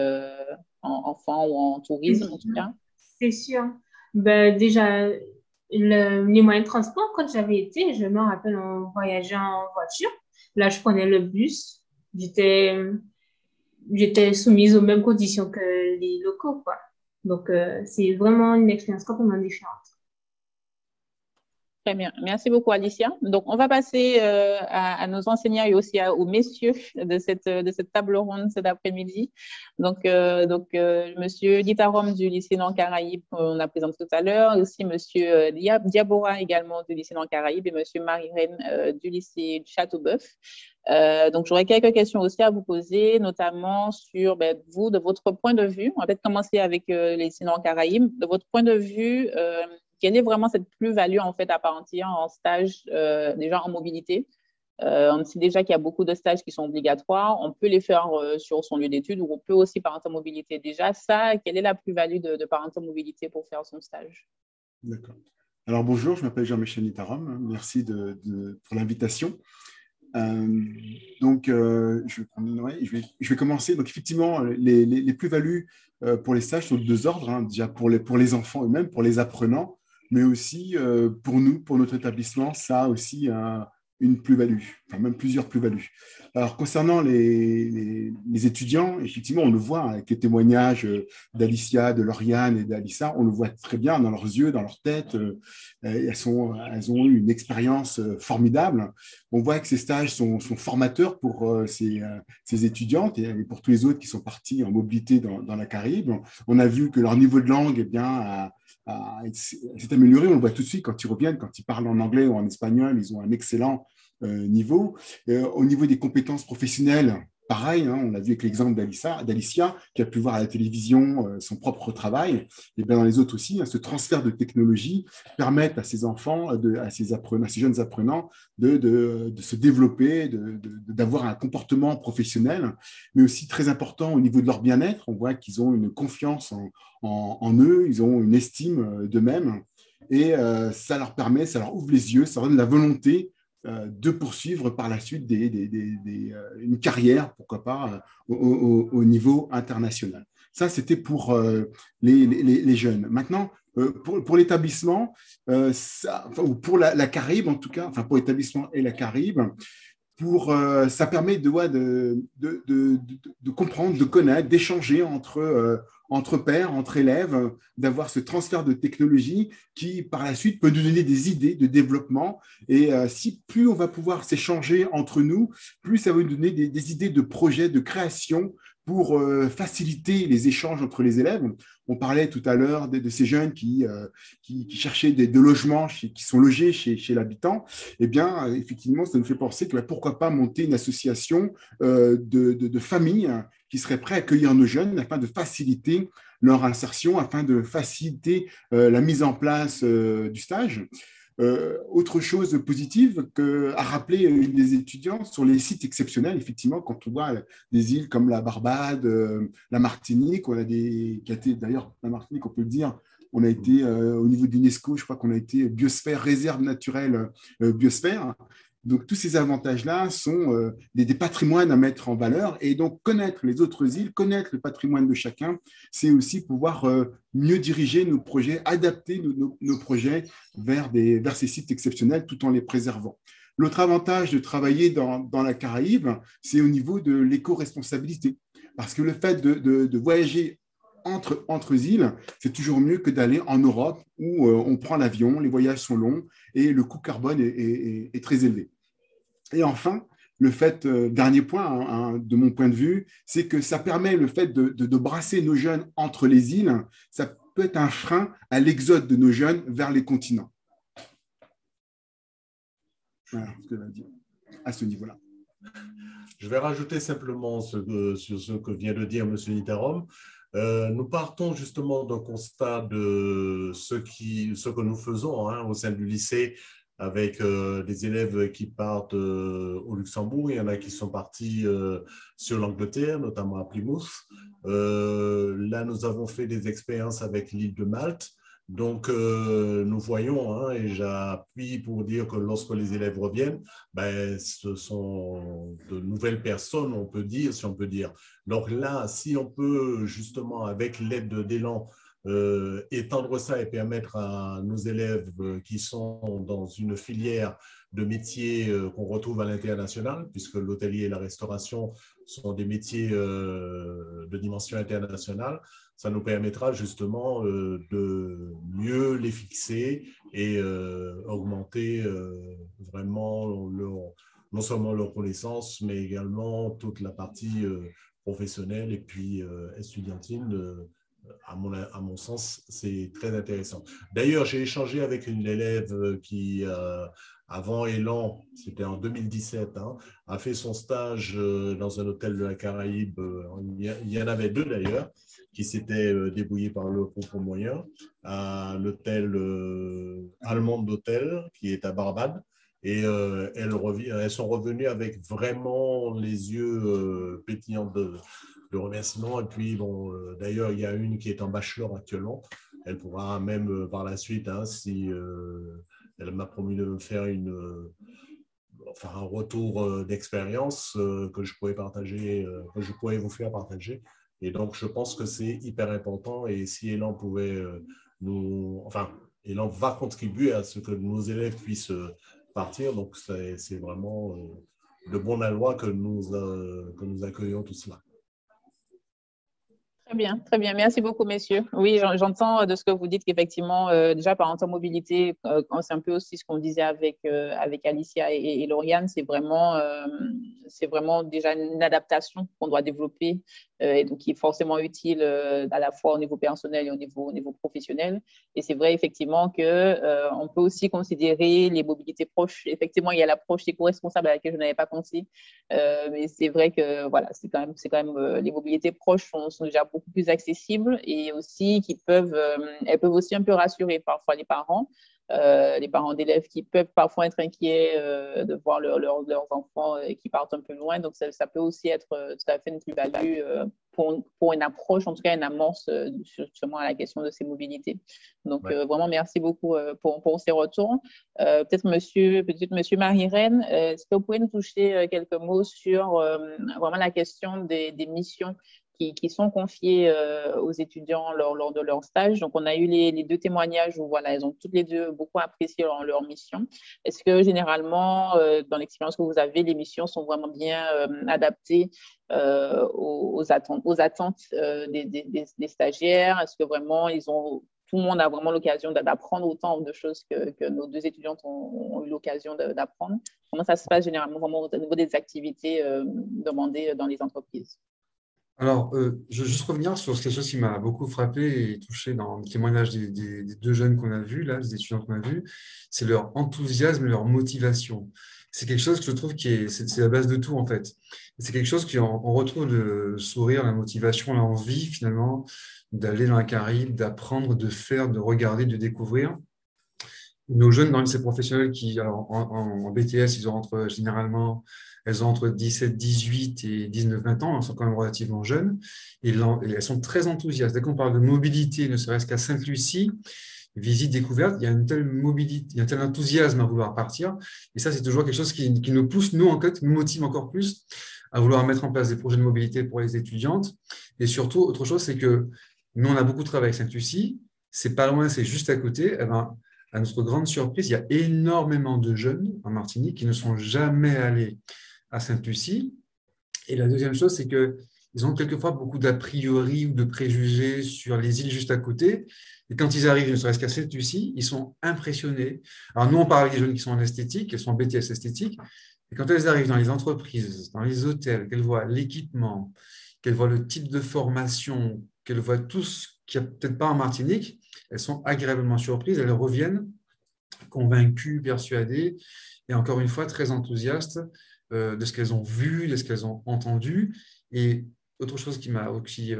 enfant ou en tourisme, en tout cas. C'est sûr. Ben, déjà, les moyens de transport, quand j'avais été, je me rappelle, on voyageait en voiture. Là, je prenais le bus. J'étais soumise aux mêmes conditions que les locaux, quoi. Donc, c'est vraiment une expérience complètement différente. Très bien. Merci beaucoup, Alicia. Donc, on va passer à nos enseignants et aussi aux messieurs de cette table ronde cet après-midi. Donc, Monsieur Ditarom du lycée Nord-Caraïbe, on a présenté tout à l'heure, et aussi Monsieur Diabora également du lycée Nord-Caraïbe et Monsieur Marie-Reine du lycée Châteauboeuf. Donc, j'aurais quelques questions aussi à vous poser, notamment sur vous, de votre point de vue. On va peut-être commencer avec les lycées Nord-Caraïbe. De votre point de vue, quelle est vraiment cette plus-value en fait à partir en stage déjà en mobilité? On sait déjà qu'il y a beaucoup de stages qui sont obligatoires. On peut les faire sur son lieu d'études ou on peut aussi parenter en mobilité. Déjà, ça, quelle est la plus-value de parenter en mobilité pour faire son stage? D'accord. Alors bonjour, je m'appelle Jean-Michel Nitarom. Merci pour l'invitation. Je vais commencer. Donc, effectivement, les plus-values pour les stages sont de deux ordres. Hein. Déjà, pour les enfants eux-mêmes, pour les apprenants, mais aussi pour nous, pour notre établissement, ça a aussi une plus-value, enfin même plusieurs plus-values. Alors, concernant les étudiants, effectivement, on le voit avec les témoignages d'Alicia, de Lauriane et d'Alissa, on le voit très bien dans leurs yeux, dans leur tête. Elles ont eu une expérience formidable. On voit que ces stages sont formateurs pour ces étudiantes et pour tous les autres qui sont partis en mobilité dans la Caraïbe. On a vu que leur niveau de langue s'est amélioré. On le voit tout de suite quand ils reviennent, quand ils parlent en anglais ou en espagnol, ils ont un excellent niveau. Au niveau des compétences professionnelles, pareil, hein, on l'a vu avec l'exemple d'Alicia, qui a pu voir à la télévision son propre travail, et bien dans les autres aussi, hein, ce transfert de technologie permet à ces enfants, à ces jeunes apprenants de se développer, d'avoir un comportement professionnel, mais aussi très important au niveau de leur bien-être. On voit qu'ils ont une confiance en eux, ils ont une estime d'eux-mêmes, et ça leur permet, ça leur ouvre les yeux, ça leur donne la volonté de poursuivre par la suite une carrière, pourquoi pas, au niveau international. Ça, c'était pour les jeunes. Maintenant, pour l'établissement, ou pour la Caraïbe en tout cas, enfin pour l'établissement et la Caraïbe, ça permet de comprendre, de connaître, d'échanger entre pairs, entre élèves, d'avoir ce transfert de technologie qui, par la suite, peut nous donner des idées de développement. Et plus on va pouvoir s'échanger entre nous, plus ça va nous donner des idées de projets, de création pour faciliter les échanges entre les élèves. On parlait tout à l'heure de ces jeunes qui cherchaient de logements, qui sont logés chez l'habitant. Eh bien, effectivement, ça nous fait penser que pourquoi pas monter une association de familles qui seraient prêts à accueillir nos jeunes afin de faciliter leur insertion, afin de faciliter la mise en place du stage. Autre chose positive à rappeler une des étudiants sur les sites exceptionnels, effectivement, quand on voit des îles comme la Barbade, la Martinique, d'ailleurs, la Martinique, on peut le dire, on a été au niveau de l'UNESCO, je crois qu'on a été biosphère, réserve naturelle biosphère. Donc, tous ces avantages-là sont des patrimoines à mettre en valeur. Et donc, connaître les autres îles, connaître le patrimoine de chacun, c'est aussi pouvoir mieux diriger nos projets, adapter nos projets vers ces sites exceptionnels tout en les préservant. L'autre avantage de travailler dans la Caraïbe, c'est au niveau de l'éco-responsabilité. Parce que le fait de voyager entre îles, c'est toujours mieux que d'aller en Europe où on prend l'avion, les voyages sont longs et le coût carbone est très élevé. Et enfin, le fait, dernier point de mon point de vue, c'est que ça permet le fait de brasser nos jeunes entre les îles, ça peut être un frein à l'exode de nos jeunes vers les continents. Voilà ce que je vais dire à ce niveau-là. Je vais rajouter simplement sur ce que vient de dire M. Nitarom. Nous partons justement d'un constat de ce que nous faisons au sein du lycée avec des élèves qui partent au Luxembourg. Il y en a qui sont partis sur l'Angleterre, notamment à Plymouth. Là, nous avons fait des expériences avec l'île de Malte. Donc, nous voyons, et j'appuie pour dire que lorsque les élèves reviennent, ce sont de nouvelles personnes, on peut dire, si on peut dire. Donc là, si on peut justement, avec l'aide d'Élan, étendre ça et permettre à nos élèves qui sont dans une filière de métiers qu'on retrouve à l'international, puisque l'hôtellerie et la restauration sont des métiers de dimension internationale, ça nous permettra justement de mieux les fixer et augmenter vraiment non seulement leur connaissance, mais également toute la partie professionnelle et puis estudiantine. À mon sens, c'est très intéressant. D'ailleurs, j'ai échangé avec une élève qui, avant Élan, c'était en 2017, a fait son stage dans un hôtel de la Caraïbe. Il y en avait deux d'ailleurs, qui s'étaient débrouillés par leurs propres moyens, à l'hôtel Allemand d'Hôtel, qui est à Barbade. Et elles sont revenues avec vraiment les yeux pétillants de remerciements. Et puis, bon, d'ailleurs, il y a une qui est en bachelor actuellement. Elle pourra même par la suite, si elle m'a promis de me faire un retour d'expérience que je pourrais partager, que je pourrais vous faire partager. Et donc, je pense que c'est hyper important. Et si Élan pouvait Élan va contribuer à ce que nos élèves puissent partir. Donc, c'est vraiment de bon aloi que nous accueillons tout cela. Très bien, très bien. Merci beaucoup, messieurs. Oui, j'entends de ce que vous dites qu'effectivement, déjà par exemple en mobilité, c'est un peu aussi ce qu'on disait avec Alicia et Lauriane, c'est vraiment déjà une adaptation qu'on doit développer et donc qui est forcément utile à la fois au niveau personnel et au niveau professionnel. Et c'est vrai effectivement que on peut aussi considérer les mobilités proches. Effectivement, il y a l'approche éco-responsable à laquelle je n'avais pas pensé, mais c'est vrai que voilà, c'est quand même les mobilités proches sont déjà beaucoup plus accessibles et aussi elles peuvent aussi un peu rassurer parfois les parents d'élèves qui peuvent parfois être inquiets de voir leurs enfants qui partent un peu loin. Donc, ça peut aussi être tout à fait une plus-value pour une approche, en tout cas une amorce sûrement à la question de ces mobilités. Donc, vraiment, merci beaucoup pour ces retours. Peut-être Monsieur Marie-Reine, est-ce que vous pouvez nous toucher quelques mots sur vraiment la question des missions qui sont confiées aux étudiants lors de leur stage. Donc, on a eu les deux témoignages où voilà, elles ont toutes les deux beaucoup apprécié leur mission. Est-ce que généralement, dans l'expérience que vous avez, les missions sont vraiment bien adaptées aux attentes des stagiaires? Est-ce que vraiment tout le monde a vraiment l'occasion d'apprendre autant de choses que nos deux étudiantes ont eu l'occasion d'apprendre? Comment ça se passe généralement vraiment au niveau des activités demandées dans les entreprises? Alors, je veux juste revenir sur quelque chose qui m'a beaucoup frappé et touché dans le témoignage des deux jeunes qu'on a vus, là, des étudiants qu'on a vus, c'est leur enthousiasme et leur motivation. C'est quelque chose que je trouve c'est la base de tout, en fait. C'est quelque chose qu'on retrouve le sourire, la motivation, l'envie, finalement, d'aller dans la Caraïbe, d'apprendre, de faire, de regarder, de découvrir. Nos jeunes dans le lycée professionnel alors, en BTS, elles ont entre 17, 18 et 19, 20 ans, elles sont quand même relativement jeunes, et elles sont très enthousiastes. Dès qu'on parle de mobilité, ne serait-ce qu'à Sainte-Lucie, visite, découverte, il y a une telle mobilité, il y a un tel enthousiasme à vouloir partir, et ça, c'est toujours quelque chose qui nous pousse, nous, en fait, nous motive encore plus à vouloir mettre en place des projets de mobilité pour les étudiantes. Et surtout, autre chose, c'est que nous, on a beaucoup travaillé avec Sainte-Lucie, c'est pas loin, c'est juste à côté. Eh ben, à notre grande surprise, il y a énormément de jeunes en Martinique qui ne sont jamais allés à Sainte-Lucie. Et la deuxième chose, c'est qu'ils ont quelquefois beaucoup d'a priori ou de préjugés sur les îles juste à côté. Et quand ils arrivent, ne serait-ce qu'à Sainte-Lucie, ils sont impressionnés. Alors nous, on parle des jeunes qui sont en esthétique, qui sont en BTS esthétique. Et quand elles arrivent dans les entreprises, dans les hôtels, qu'elles voient l'équipement, qu'elles voient le type de formation, qu'elles voient tout ce qu'il n'y a peut-être pas en Martinique, elles sont agréablement surprises, elles reviennent convaincues, persuadées et encore une fois très enthousiastes de ce qu'elles ont vu, de ce qu'elles ont entendu. Et autre chose qui m'a aussi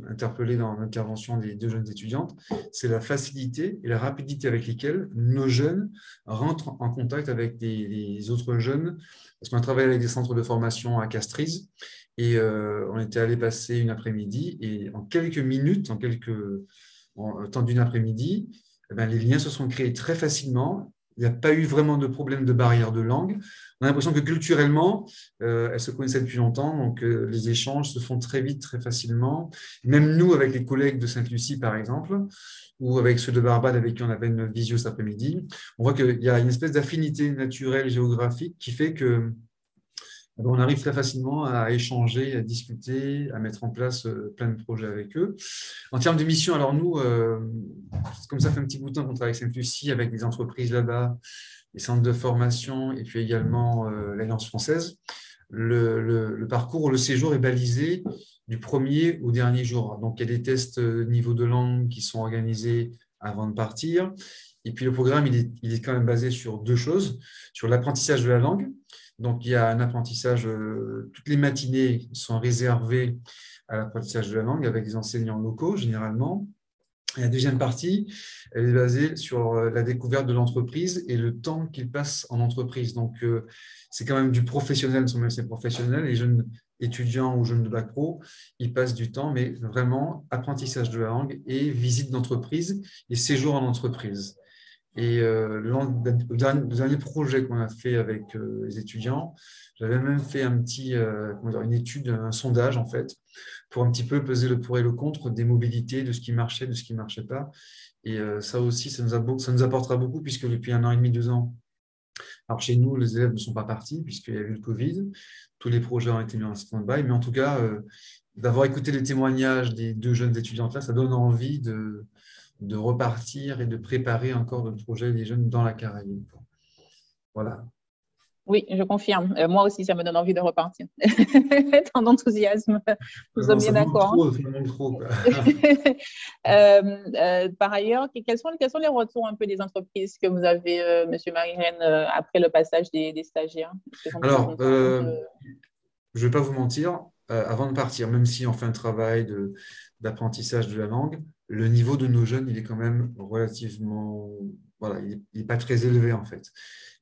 interpellé dans l'intervention des deux jeunes étudiantes, c'est la facilité et la rapidité avec lesquelles nos jeunes rentrent en contact avec les autres jeunes, parce qu'on a travaillé avec des centres de formation à Castries et on était allé passer une après-midi et en quelques minutes, en temps d'une après-midi, eh bien, les liens se sont créés très facilement. Il n'y a pas eu vraiment de problème de barrière de langue. On a l'impression que culturellement, elles se connaissaient depuis longtemps, donc les échanges se font très vite, très facilement. Même nous, avec les collègues de Sainte-Lucie, par exemple, ou avec ceux de Barbade avec qui on avait une visio cet après-midi, on voit qu'il y a une espèce d'affinité naturelle, géographique, qui fait que on arrive très facilement à échanger, à discuter, à mettre en place plein de projets avec eux. En termes de mission, alors nous, comme ça fait un petit bout de temps qu'on travaille avec Sainte-Lucie, avec des entreprises là-bas, les centres de formation et puis également l'Alliance française, le parcours, le séjour est balisé du premier au dernier jour. Donc, il y a des tests niveau de langue qui sont organisés avant de partir. Et puis, le programme, il est quand même basé sur deux choses, sur l'apprentissage de la langue. Donc, il y a un apprentissage, toutes les matinées sont réservées à l'apprentissage de la langue avec des enseignants locaux, généralement. Et la deuxième partie, elle est basée sur la découverte de l'entreprise et le temps qu'ils passent en entreprise. Donc, c'est quand même du professionnel, c'est professionnel. Les jeunes étudiants ou jeunes de bac pro, ils passent du temps, mais vraiment apprentissage de la langue et visite d'entreprise et séjour en entreprise. Et le dernier projet qu'on a fait avec les étudiants, j'avais même fait une étude, un sondage en fait, pour un petit peu peser le pour et le contre des mobilités, de ce qui marchait, de ce qui ne marchait pas. Et ça aussi, ça nous apportera beaucoup puisque depuis 1 an et demi, 2 ans, alors chez nous, les élèves ne sont pas partis puisqu'il y a eu le Covid. Tous les projets ont été mis en stand-by, mais en tout cas, d'avoir écouté les témoignages des deux jeunes étudiantes là, ça donne envie de repartir et de préparer encore le projet des jeunes dans la Caraïbe. Voilà. Oui, je confirme. Moi aussi, ça me donne envie de repartir. Tant d'enthousiasme. Nous sommes bien d'accord. Ça manque trop, quoi. Par ailleurs, quels sont les retours un peu des entreprises que vous avez, Monsieur Marie-Reine, après le passage des stagiaires? Alors, je ne vais pas vous mentir, avant de partir, même si on fait un travail d'apprentissage de la langue, le niveau de nos jeunes, il est quand même relativement… Voilà, il n'est pas très élevé, en fait.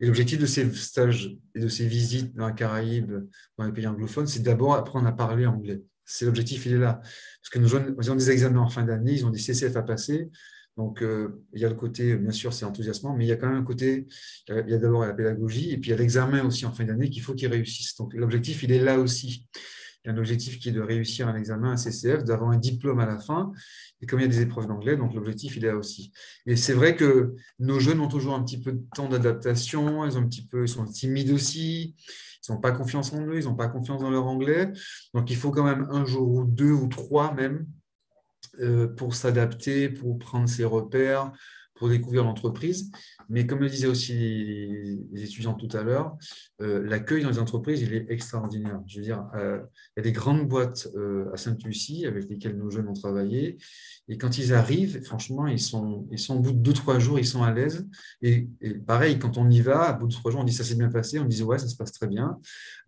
Et l'objectif de ces stages et de ces visites dans la Caraïbe, dans les pays anglophones, c'est d'abord apprendre à parler anglais. C'est l'objectif, il est là. Parce que nos jeunes, ils ont des examens en fin d'année, ils ont des CCF à passer. Donc, il y a le côté, bien sûr, c'est enthousiasmant, mais il y a quand même un côté, il y a d'abord la pédagogie, et puis il y a l'examen aussi en fin d'année qu'il faut qu'ils réussissent. Donc, l'objectif, il est là aussi. Il y a un objectif qui est de réussir un examen, un CCF, d'avoir un diplôme à la fin. Et comme il y a des épreuves d'anglais, donc l'objectif, il est là aussi. Et c'est vrai que nos jeunes ont toujours un petit peu de temps d'adaptation, ils sont timides aussi, ils n'ont pas confiance en eux, ils n'ont pas confiance dans leur anglais. Donc, il faut quand même un jour ou deux ou trois même pour s'adapter, pour prendre ses repères, pour découvrir l'entreprise. Mais comme le disaient aussi les étudiants tout à l'heure, l'accueil dans les entreprises, il est extraordinaire. Je veux dire, il y a des grandes boîtes à Sainte-Lucie avec lesquelles nos jeunes ont travaillé. Et quand ils arrivent, franchement, ils sont au bout de 2-3 jours, ils sont à l'aise. Et pareil, quand on y va, au bout de 3 jours, on dit ça s'est bien passé, on dit ouais, ça se passe très bien.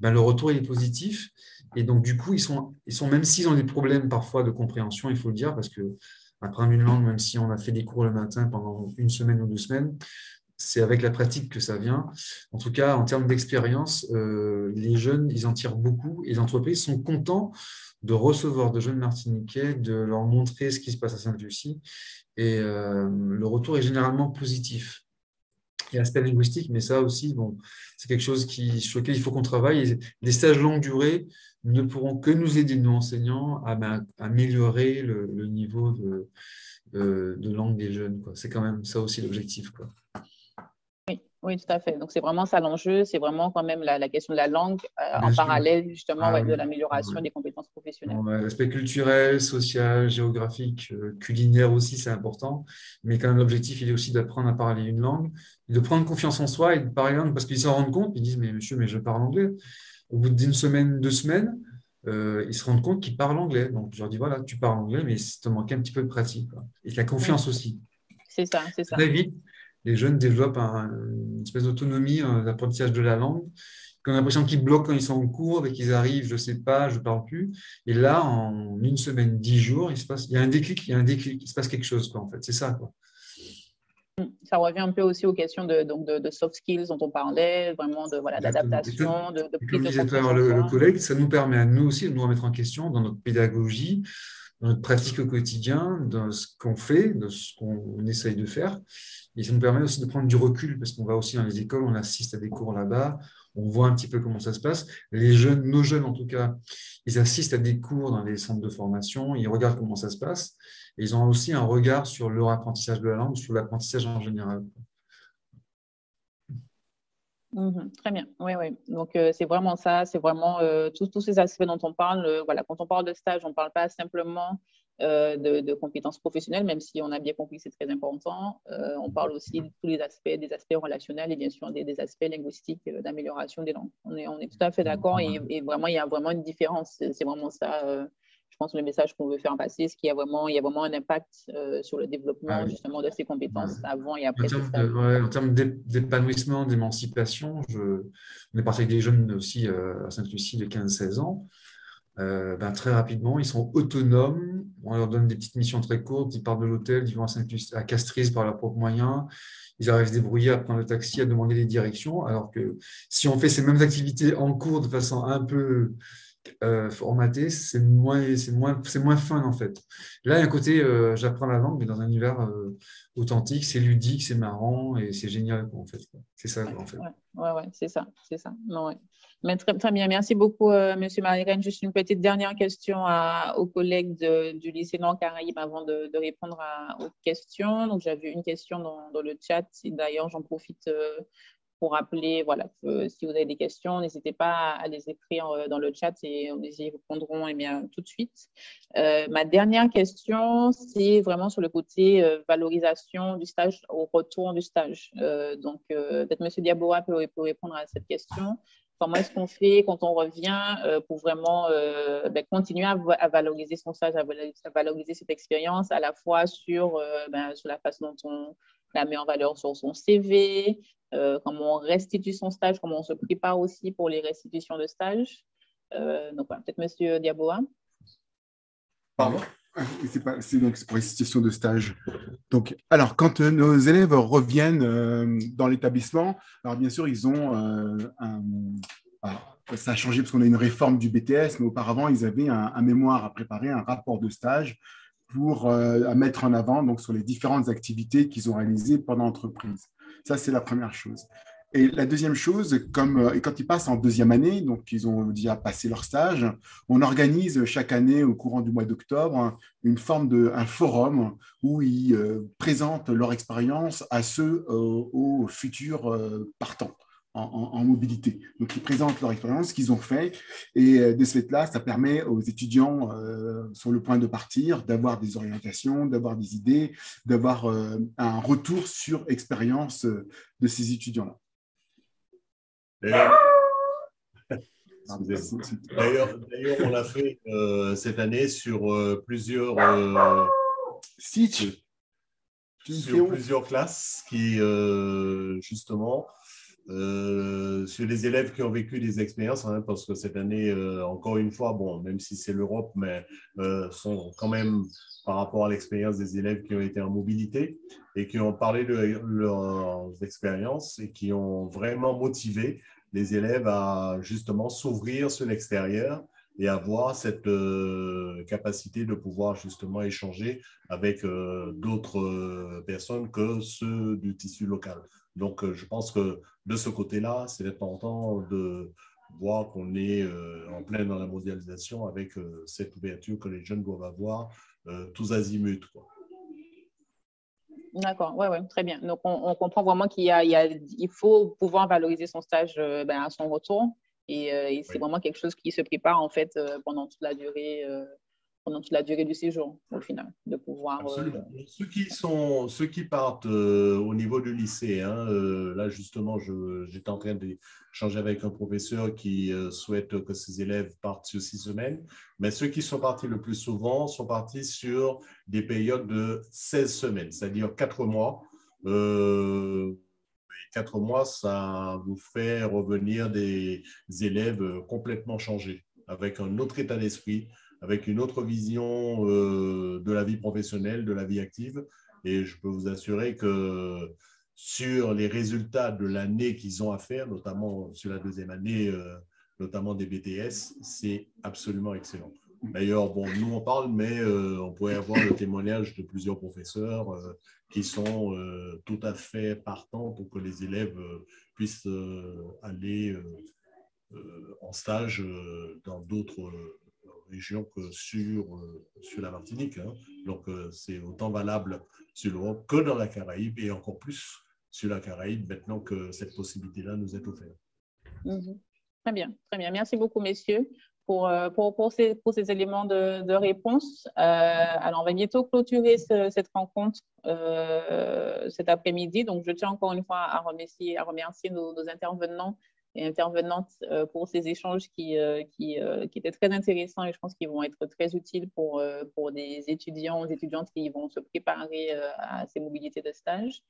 Ben, le retour il est positif. Et donc, du coup, ils sont même s'ils ont des problèmes parfois de compréhension, il faut le dire, parce que apprendre une langue, même si on a fait des cours le matin pendant 1 semaine ou 2 semaines, c'est avec la pratique que ça vient. En tout cas, en termes d'expérience, les jeunes, ils en tirent beaucoup et les entreprises sont contents de recevoir de jeunes Martiniquais, de leur montrer ce qui se passe à Sainte-Lucie. Et le retour est généralement positif. Il y a l'aspect linguistique, mais ça aussi, bon, c'est quelque chose sur lequel il faut qu'on travaille. Et les stages longue durée ne pourront que nous aider, nous enseignants, à améliorer le niveau de langue des jeunes, quoi. C'est quand même ça aussi l'objectif, quoi. Oui, tout à fait. Donc, c'est vraiment ça l'enjeu. C'est vraiment quand même la question de la langue en sûr. parallèle, justement, Oui. de l'amélioration des compétences professionnelles. Ouais, l'aspect culturel, social, géographique, culinaire aussi, c'est important. Mais quand même, l'objectif, il est aussi d'apprendre à parler une langue, de prendre confiance en soi et de parler une langue parce qu'ils s'en rendent compte. Ils disent, mais monsieur, mais je parle anglais. Au bout d'1 semaine, 2 semaines, ils se rendent compte qu'ils parlent anglais. Donc, je leur dis, voilà, tu parles anglais, mais ça te manque un petit peu de pratique, quoi. Et de la confiance aussi. C'est ça, c'est ça. Très vite, les jeunes développent une espèce d'autonomie d'apprentissage de la langue. On a l'impression qu'ils bloquent quand ils sont en cours, dès qu'ils arrivent, je ne sais pas, je ne parle plus. Et là, en 1 semaine, 10 jours, il y a un déclic, il se passe quelque chose, quoi, en fait. C'est ça, quoi. Ça revient un peu aussi aux questions de soft skills dont on parlait, vraiment d'adaptation, de prise comme de disait confiance en le soi. collègue, ça nous permet à nous aussi de nous remettre en question dans notre pédagogie, dans notre pratique au quotidien, dans ce qu'on fait, dans ce qu'on essaye de faire. Et ça nous permet aussi de prendre du recul, parce qu'on va aussi dans les écoles, on assiste à des cours là-bas, on voit un petit peu comment ça se passe. Les jeunes, nos jeunes en tout cas, ils assistent à des cours dans les centres de formation, ils regardent comment ça se passe, et ils ont aussi un regard sur leur apprentissage de la langue, sur l'apprentissage en général. Très bien, oui, oui. Donc, c'est vraiment ça, c'est vraiment tous ces aspects dont on parle. Voilà, quand on parle de stage, on ne parle pas simplement de compétences professionnelles, même si on a bien compris que c'est très important. On parle aussi de tous les aspects, des aspects relationnels et bien sûr des aspects linguistiques d'amélioration des langues. On est tout à fait d'accord et vraiment, il y a vraiment une différence. C'est vraiment ça, je pense, le message qu'on veut faire passer, c'est qu'il y a vraiment un impact sur le développement justement de ces compétences avant et après ces stages. En termes d'épanouissement, d'émancipation, on est parti avec des jeunes aussi à Sainte-Lucie de 15-16 ans. Très rapidement, ils sont autonomes. On leur donne des petites missions très courtes. Ils partent de l'hôtel, ils vont à Castries par leurs propres moyens. Ils arrivent à se débrouiller, à prendre le taxi, à demander des directions. Alors que si on fait ces mêmes activités en cours de façon un peu formatée, c'est moins fun en fait. Là, il y a un côté, j'apprends la langue, mais dans un univers authentique, c'est ludique, c'est marrant et c'est génial en fait. C'est ça en fait. Ouais, c'est ça. Non, ouais. Mais très, très bien, merci beaucoup, Monsieur Marie-Reine. Juste une petite dernière question aux collègues du lycée Nord-Caraïbes avant de répondre aux questions. Donc, j'avais une question dans le chat. D'ailleurs, j'en profite pour rappeler, voilà, que si vous avez des questions, n'hésitez pas à les écrire dans le chat et nous y répondrons tout de suite. Ma dernière question, c'est vraiment sur le côté valorisation du stage, au retour du stage. Donc, peut-être M. Diaboa peut répondre à cette question. Comment est-ce qu'on fait quand on revient pour vraiment continuer à valoriser son stage, à valoriser cette expérience, à la fois sur la façon dont on la met en valeur sur son CV, comment on restitue son stage, comment on se prépare aussi pour les restitutions de stage. Donc, voilà, peut-être M. Diaboa. Pardon. C'est donc pour restitution de stage. Donc, alors, quand nos élèves reviennent dans l'établissement, alors bien sûr, ils ont ça a changé parce qu'on a une réforme du BTS, mais auparavant, ils avaient un mémoire à préparer, un rapport de stage à mettre en avant donc, sur les différentes activités qu'ils ont réalisées pendant l'entreprise. Ça, c'est la première chose. Et la deuxième chose, quand ils passent en deuxième année, donc ils ont déjà passé leur stage, on organise chaque année au courant du mois d'octobre un forum où ils présentent leur expérience à ceux aux futurs partants en mobilité. Donc, ils présentent leur expérience, ce qu'ils ont fait, et de ce fait-là, ça permet aux étudiants sur le point de partir d'avoir des orientations, d'avoir des idées, d'avoir un retour sur expérience de ces étudiants-là. D'ailleurs, on l'a fait cette année sur plusieurs sites, sur plusieurs classes qui, justement, sur les élèves qui ont vécu des expériences, hein, parce que cette année, encore une fois, bon, même si c'est l'Europe, mais sont quand même par rapport à l'expérience des élèves qui ont été en mobilité et qui ont parlé de leurs expériences et qui ont vraiment motivé les élèves à justement s'ouvrir sur l'extérieur et avoir cette capacité de pouvoir justement échanger avec d'autres personnes que ceux du tissu local. Donc, je pense que de ce côté-là, c'est important de voir qu'on est en plein dans la mondialisation avec cette ouverture que les jeunes doivent avoir tous azimuts, quoi. D'accord, ouais, très bien. Donc, on comprend vraiment il faut pouvoir valoriser son stage à son retour et c'est vraiment quelque chose qui se prépare en fait pendant toute la durée du séjour au final, de pouvoir… Absolument. Ceux qui partent au niveau du lycée, hein, là justement, j'étais en train d'échanger avec un professeur qui souhaite que ses élèves partent sur 6 semaines, mais ceux qui sont partis le plus souvent sont partis sur des périodes de 16 semaines, c'est-à-dire 4 mois. 4 mois, ça vous fait revenir des élèves complètement changés, avec un autre état d'esprit, avec une autre vision de la vie professionnelle, de la vie active. Et je peux vous assurer que sur les résultats de l'année qu'ils ont à faire, notamment sur la deuxième année, notamment des BTS, c'est absolument excellent. D'ailleurs, bon, nous on parle, mais on pourrait avoir le témoignage de plusieurs professeurs qui sont tout à fait partants pour que les élèves puissent aller en stage dans d'autres région que sur la Martinique. Hein. Donc, c'est autant valable sur l'Europe que dans la Caraïbe et encore plus sur la Caraïbe maintenant que cette possibilité-là nous est offerte. Très bien, très bien. Merci beaucoup, messieurs, pour ces éléments de réponse. Alors, on va bientôt clôturer cette rencontre cet après-midi. Donc, je tiens encore une fois à remercier nos intervenants et intervenantes pour ces échanges qui étaient très intéressants et je pense qu'ils vont être très utiles pour des étudiants ou des étudiantes qui vont se préparer à ces mobilités de stage.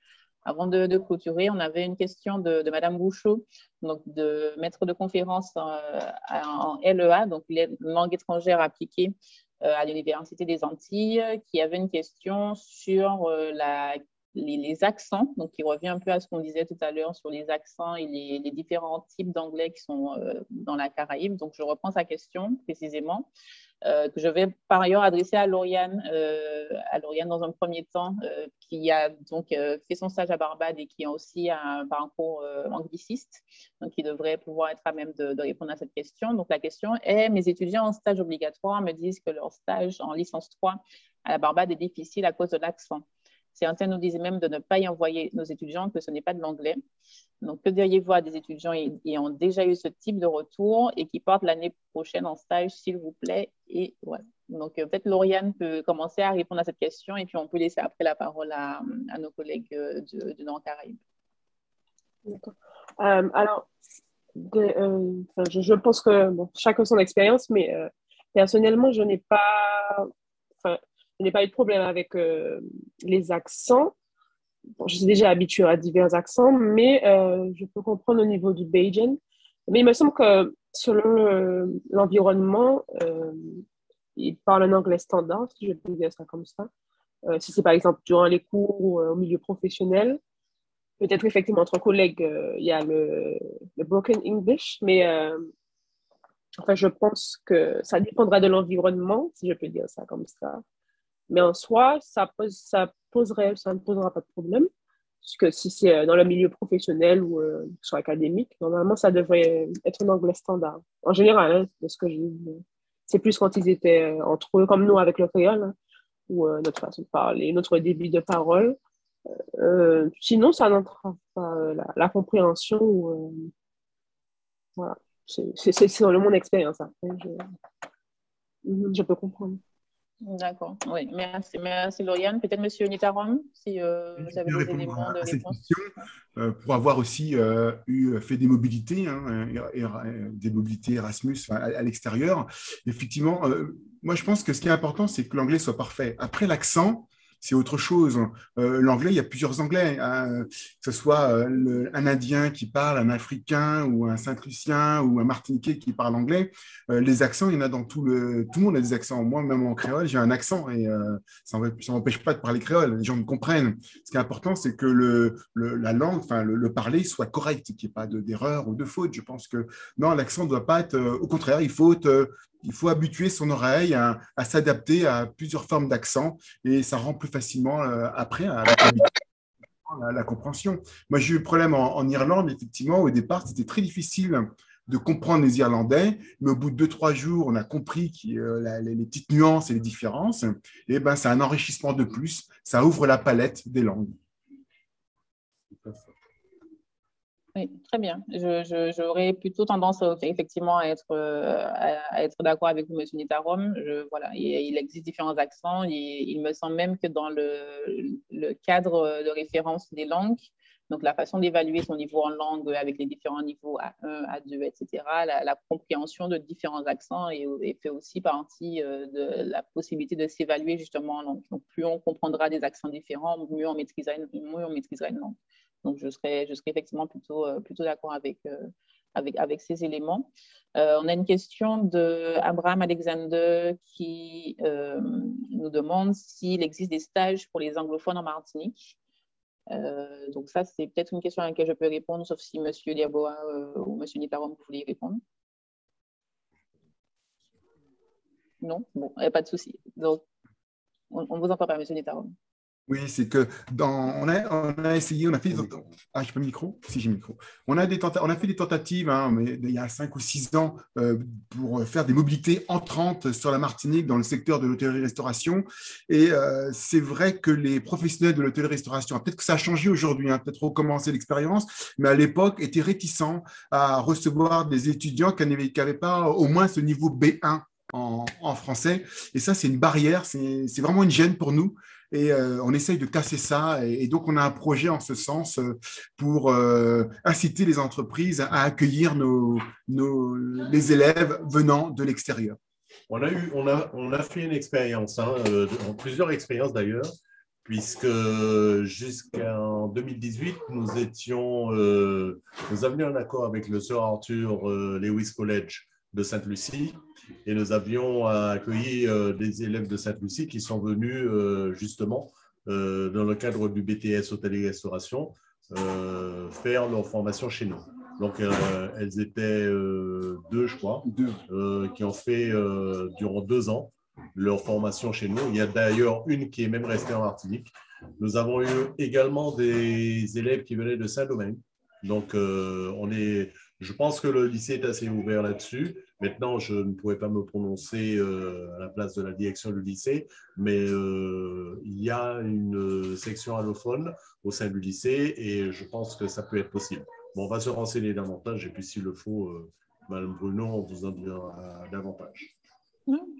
Avant de clôturer, on avait une question de Madame Bouchot, donc de maître de conférence en LEA, donc langue étrangère appliquée à l'Université des Antilles, qui avait une question sur les accents, donc qui revient un peu à ce qu'on disait tout à l'heure sur les accents et les différents types d'anglais qui sont dans la Caraïbe. Donc, je reprends sa question précisément, que je vais par ailleurs adresser à Lauriane dans un premier temps, qui a donc fait son stage à Barbade et qui a aussi un parcours angliciste, donc qui devrait pouvoir être à même de répondre à cette question. Donc, la question est, mes étudiants en stage obligatoire me disent que leur stage en licence 3 à la Barbade est difficile à cause de l'accent. Certains nous disaient même de ne pas y envoyer nos étudiants, que ce n'est pas de l'anglais. Donc, que diriez-vous à des étudiants qui ont déjà eu ce type de retour et qui partent l'année prochaine en stage, s'il vous plaît? Et voilà. Donc, peut-être Lauriane peut commencer à répondre à cette question et puis on peut laisser après la parole à nos collègues du Nord-Caraïbes. D'accord. Alors, je pense que chacun son expérience, mais personnellement, je n'ai pas eu de problème avec les accents. Bon, je suis déjà habituée à divers accents, mais je peux comprendre au niveau du Bajan. Mais il me semble que selon l'environnement, ils parlent un anglais standard, si je peux dire ça comme ça. Si c'est par exemple durant les cours ou au milieu professionnel, peut-être effectivement entre collègues, il y a le broken English, mais enfin, je pense que ça dépendra de l'environnement, si je peux dire ça comme ça. Mais en soi, ça ne posera pas de problème, puisque si c'est dans le milieu professionnel ou soit académique, normalement, ça devrait être un anglais standard. En général, hein, de ce que j'ai vu. C'est plus quand ils étaient entre eux, comme nous avec le créole, hein, ou notre façon de parler, notre débit de parole. Sinon, ça n'entrave pas la compréhension. Voilà. C'est selon mon expérience. Après, je peux comprendre. D'accord. Oui, merci Lauriane. Peut-être Monsieur Nitarom, si vous avez des éléments de réponse. Pour avoir aussi fait des mobilités, hein, des mobilités Erasmus à l'extérieur. Effectivement, moi je pense que ce qui est important, c'est que l'anglais soit parfait. Après, l'accent, c'est autre chose. L'anglais, il y a plusieurs anglais, hein, que ce soit un Indien qui parle, un Africain ou un Saint-Lucien ou un Martiniquais qui parle anglais. Les accents, il y en a dans tout le monde a des accents. Moi, même en créole, j'ai un accent et ça m'empêche pas de parler créole. Les gens me comprennent. Ce qui est important, c'est que la langue, enfin le parler soit correct, qu'il n'y ait pas d'erreur ou de faute. Je pense que non, l'accent ne doit pas être… au contraire, il faut habituer son oreille à s'adapter à plusieurs formes d'accent et ça rend plus facilement après la compréhension. Moi, j'ai eu le problème en Irlande, effectivement, au départ, c'était très difficile de comprendre les Irlandais, mais au bout de 2-3 jours, on a compris les petites nuances et les différences, et ben, c'est un enrichissement de plus, ça ouvre la palette des langues. Oui, très bien. J'aurais plutôt tendance effectivement à être d'accord avec vous, Monsieur Nitarom. Voilà, il existe différents accents. Il me semble même que dans le cadre de référence des langues, donc la façon d'évaluer son niveau en langue avec les différents niveaux A1, A2, etc., la compréhension de différents accents fait aussi partie de la possibilité de s'évaluer justement en langue. Donc plus on comprendra des accents différents, mieux on maîtrisera une langue. Donc, je serais effectivement plutôt d'accord avec ces éléments. On a une question d'Abraham Alexander qui nous demande s'il existe des stages pour les anglophones en Martinique. Donc, ça, c'est peut-être une question à laquelle je peux répondre, sauf si M. Diaboa ou M. Nitarom, vous voulez y répondre. Non? Bon, pas de souci. Donc, on ne vous entend pas, M. Nitarom. Oui, c'est que on a essayé, on a fait… Ah, j'ai pas le micro? Si, j'ai le micro. On a fait des tentatives, hein, mais il y a 5 ou 6 ans, pour faire des mobilités entrantes sur la Martinique dans le secteur de l'hôtellerie-restauration. Et c'est vrai que les professionnels de l'hôtellerie-restauration, peut-être que ça a changé aujourd'hui, hein, peut-être recommencer l'expérience, mais à l'époque, étaient réticents à recevoir des étudiants qui n'avaient pas au moins ce niveau B1 en français. Et ça, c'est une barrière, c'est vraiment une gêne pour nous. Et on essaye de casser ça. Et donc, on a un projet en ce sens pour inciter les entreprises à accueillir les élèves venant de l'extérieur. On a fait une expérience, hein, plusieurs expériences d'ailleurs, puisque jusqu'en 2018, nous avions un accord avec le Sir Arthur Lewis College de Sainte-Lucie. Et nous avions accueilli des élèves de Sainte-Lucie qui sont venus justement dans le cadre du BTS Hôtellerie-Restauration faire leur formation chez nous. Donc, elles étaient 2, je crois, qui ont fait durant 2 ans leur formation chez nous. Il y a d'ailleurs une qui est même restée en Martinique. Nous avons eu également des élèves qui venaient de Saint-Domingue. Donc, Je pense que le lycée est assez ouvert là-dessus. Maintenant, je ne pourrais pas me prononcer à la place de la direction du lycée, mais il y a une section allophone au sein du lycée et je pense que ça peut être possible. Bon, on va se renseigner davantage et puis s'il le faut, Mme Bruno, on vous en dira davantage.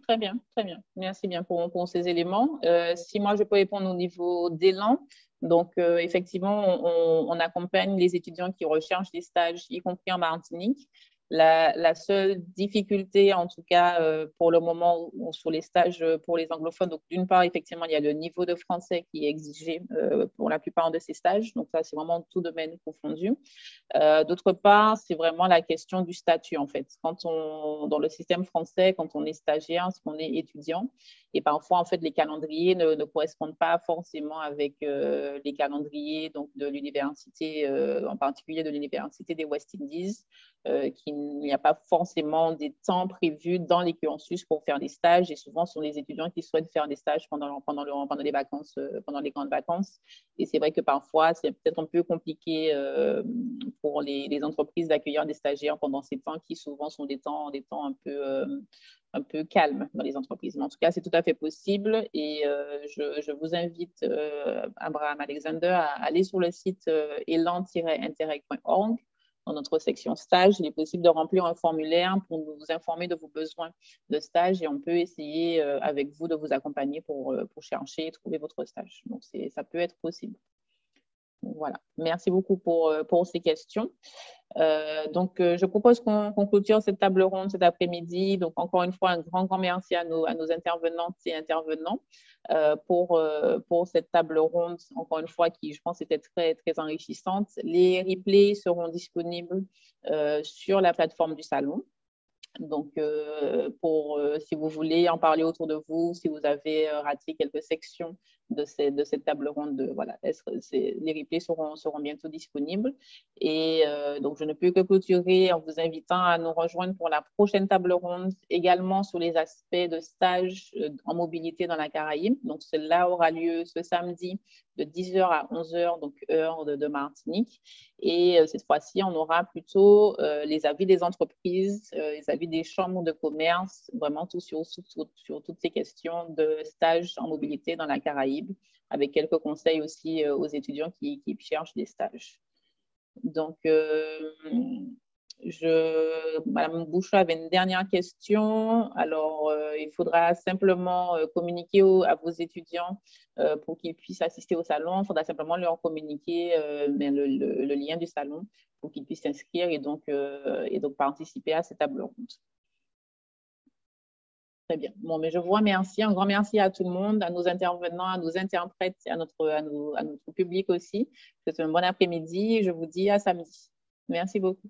Très bien, très bien. Merci bien pour ces éléments. Si moi, je peux répondre au niveau d'élan, donc effectivement, on accompagne les étudiants qui recherchent des stages, y compris en Martinique. La seule difficulté, en tout cas pour le moment, sur les stages pour les anglophones, donc d'une part, effectivement, il y a le niveau de français qui est exigé pour la plupart de ces stages. Donc ça, c'est vraiment tout domaine confondu. D'autre part, c'est vraiment la question du statut, en fait. Dans le système français, quand on est stagiaire, c'est qu'on est étudiant. Et parfois, en fait, les calendriers ne correspondent pas forcément avec les calendriers donc, de l'université, en particulier de l'université des West Indies, qu'il n'y a pas forcément des temps prévus dans les cursus pour faire des stages. Et souvent, ce sont les étudiants qui souhaitent faire des stages pendant les vacances, pendant les grandes vacances. Et c'est vrai que parfois, c'est peut-être un peu compliqué pour les entreprises d'accueillir des stagiaires pendant ces temps qui souvent sont des temps un peu calmes dans les entreprises. Mais en tout cas, c'est tout à fait possible et je vous invite, Abraham Alexander, à aller sur le site elan-interreg.org. Dans notre section stage, il est possible de remplir un formulaire pour nous informer de vos besoins de stage et on peut essayer avec vous de vous accompagner pour chercher et trouver votre stage. Donc, ça peut être possible. Voilà. Merci beaucoup pour ces questions. Donc, je propose qu'on clôture cette table ronde cet après-midi. Donc, encore une fois, un grand merci à nos intervenantes et intervenants pour cette table ronde, encore une fois, qui, je pense, était très, très enrichissante. Les replays seront disponibles sur la plateforme du salon. Donc, si vous voulez en parler autour de vous, si vous avez raté quelques sections de cette table ronde, voilà, les replays seront bientôt disponibles. Et donc, je ne peux que clôturer en vous invitant à nous rejoindre pour la prochaine table ronde, également sur les aspects de stage en mobilité dans la Caraïbe. Donc, cela aura lieu ce samedi de 10h à 11h, donc heure de Martinique. Et cette fois-ci, on aura plutôt les avis des entreprises, les avis des chambres de commerce, vraiment tout sur toutes ces questions de stage en mobilité dans la Caraïbe, avec quelques conseils aussi aux étudiants qui cherchent des stages. Donc, Madame Bouchot avait une dernière question. Alors, il faudra simplement communiquer à vos étudiants pour qu'ils puissent assister au salon. Il faudra simplement leur communiquer le lien du salon pour qu'ils puissent s'inscrire et donc participer à cette table ronde. Très bien. Bon, mais je vous remercie. Un grand merci à tout le monde, à nos intervenants, à nos interprètes, à notre public aussi. C'est un bon après-midi. Je vous dis à samedi. Merci beaucoup.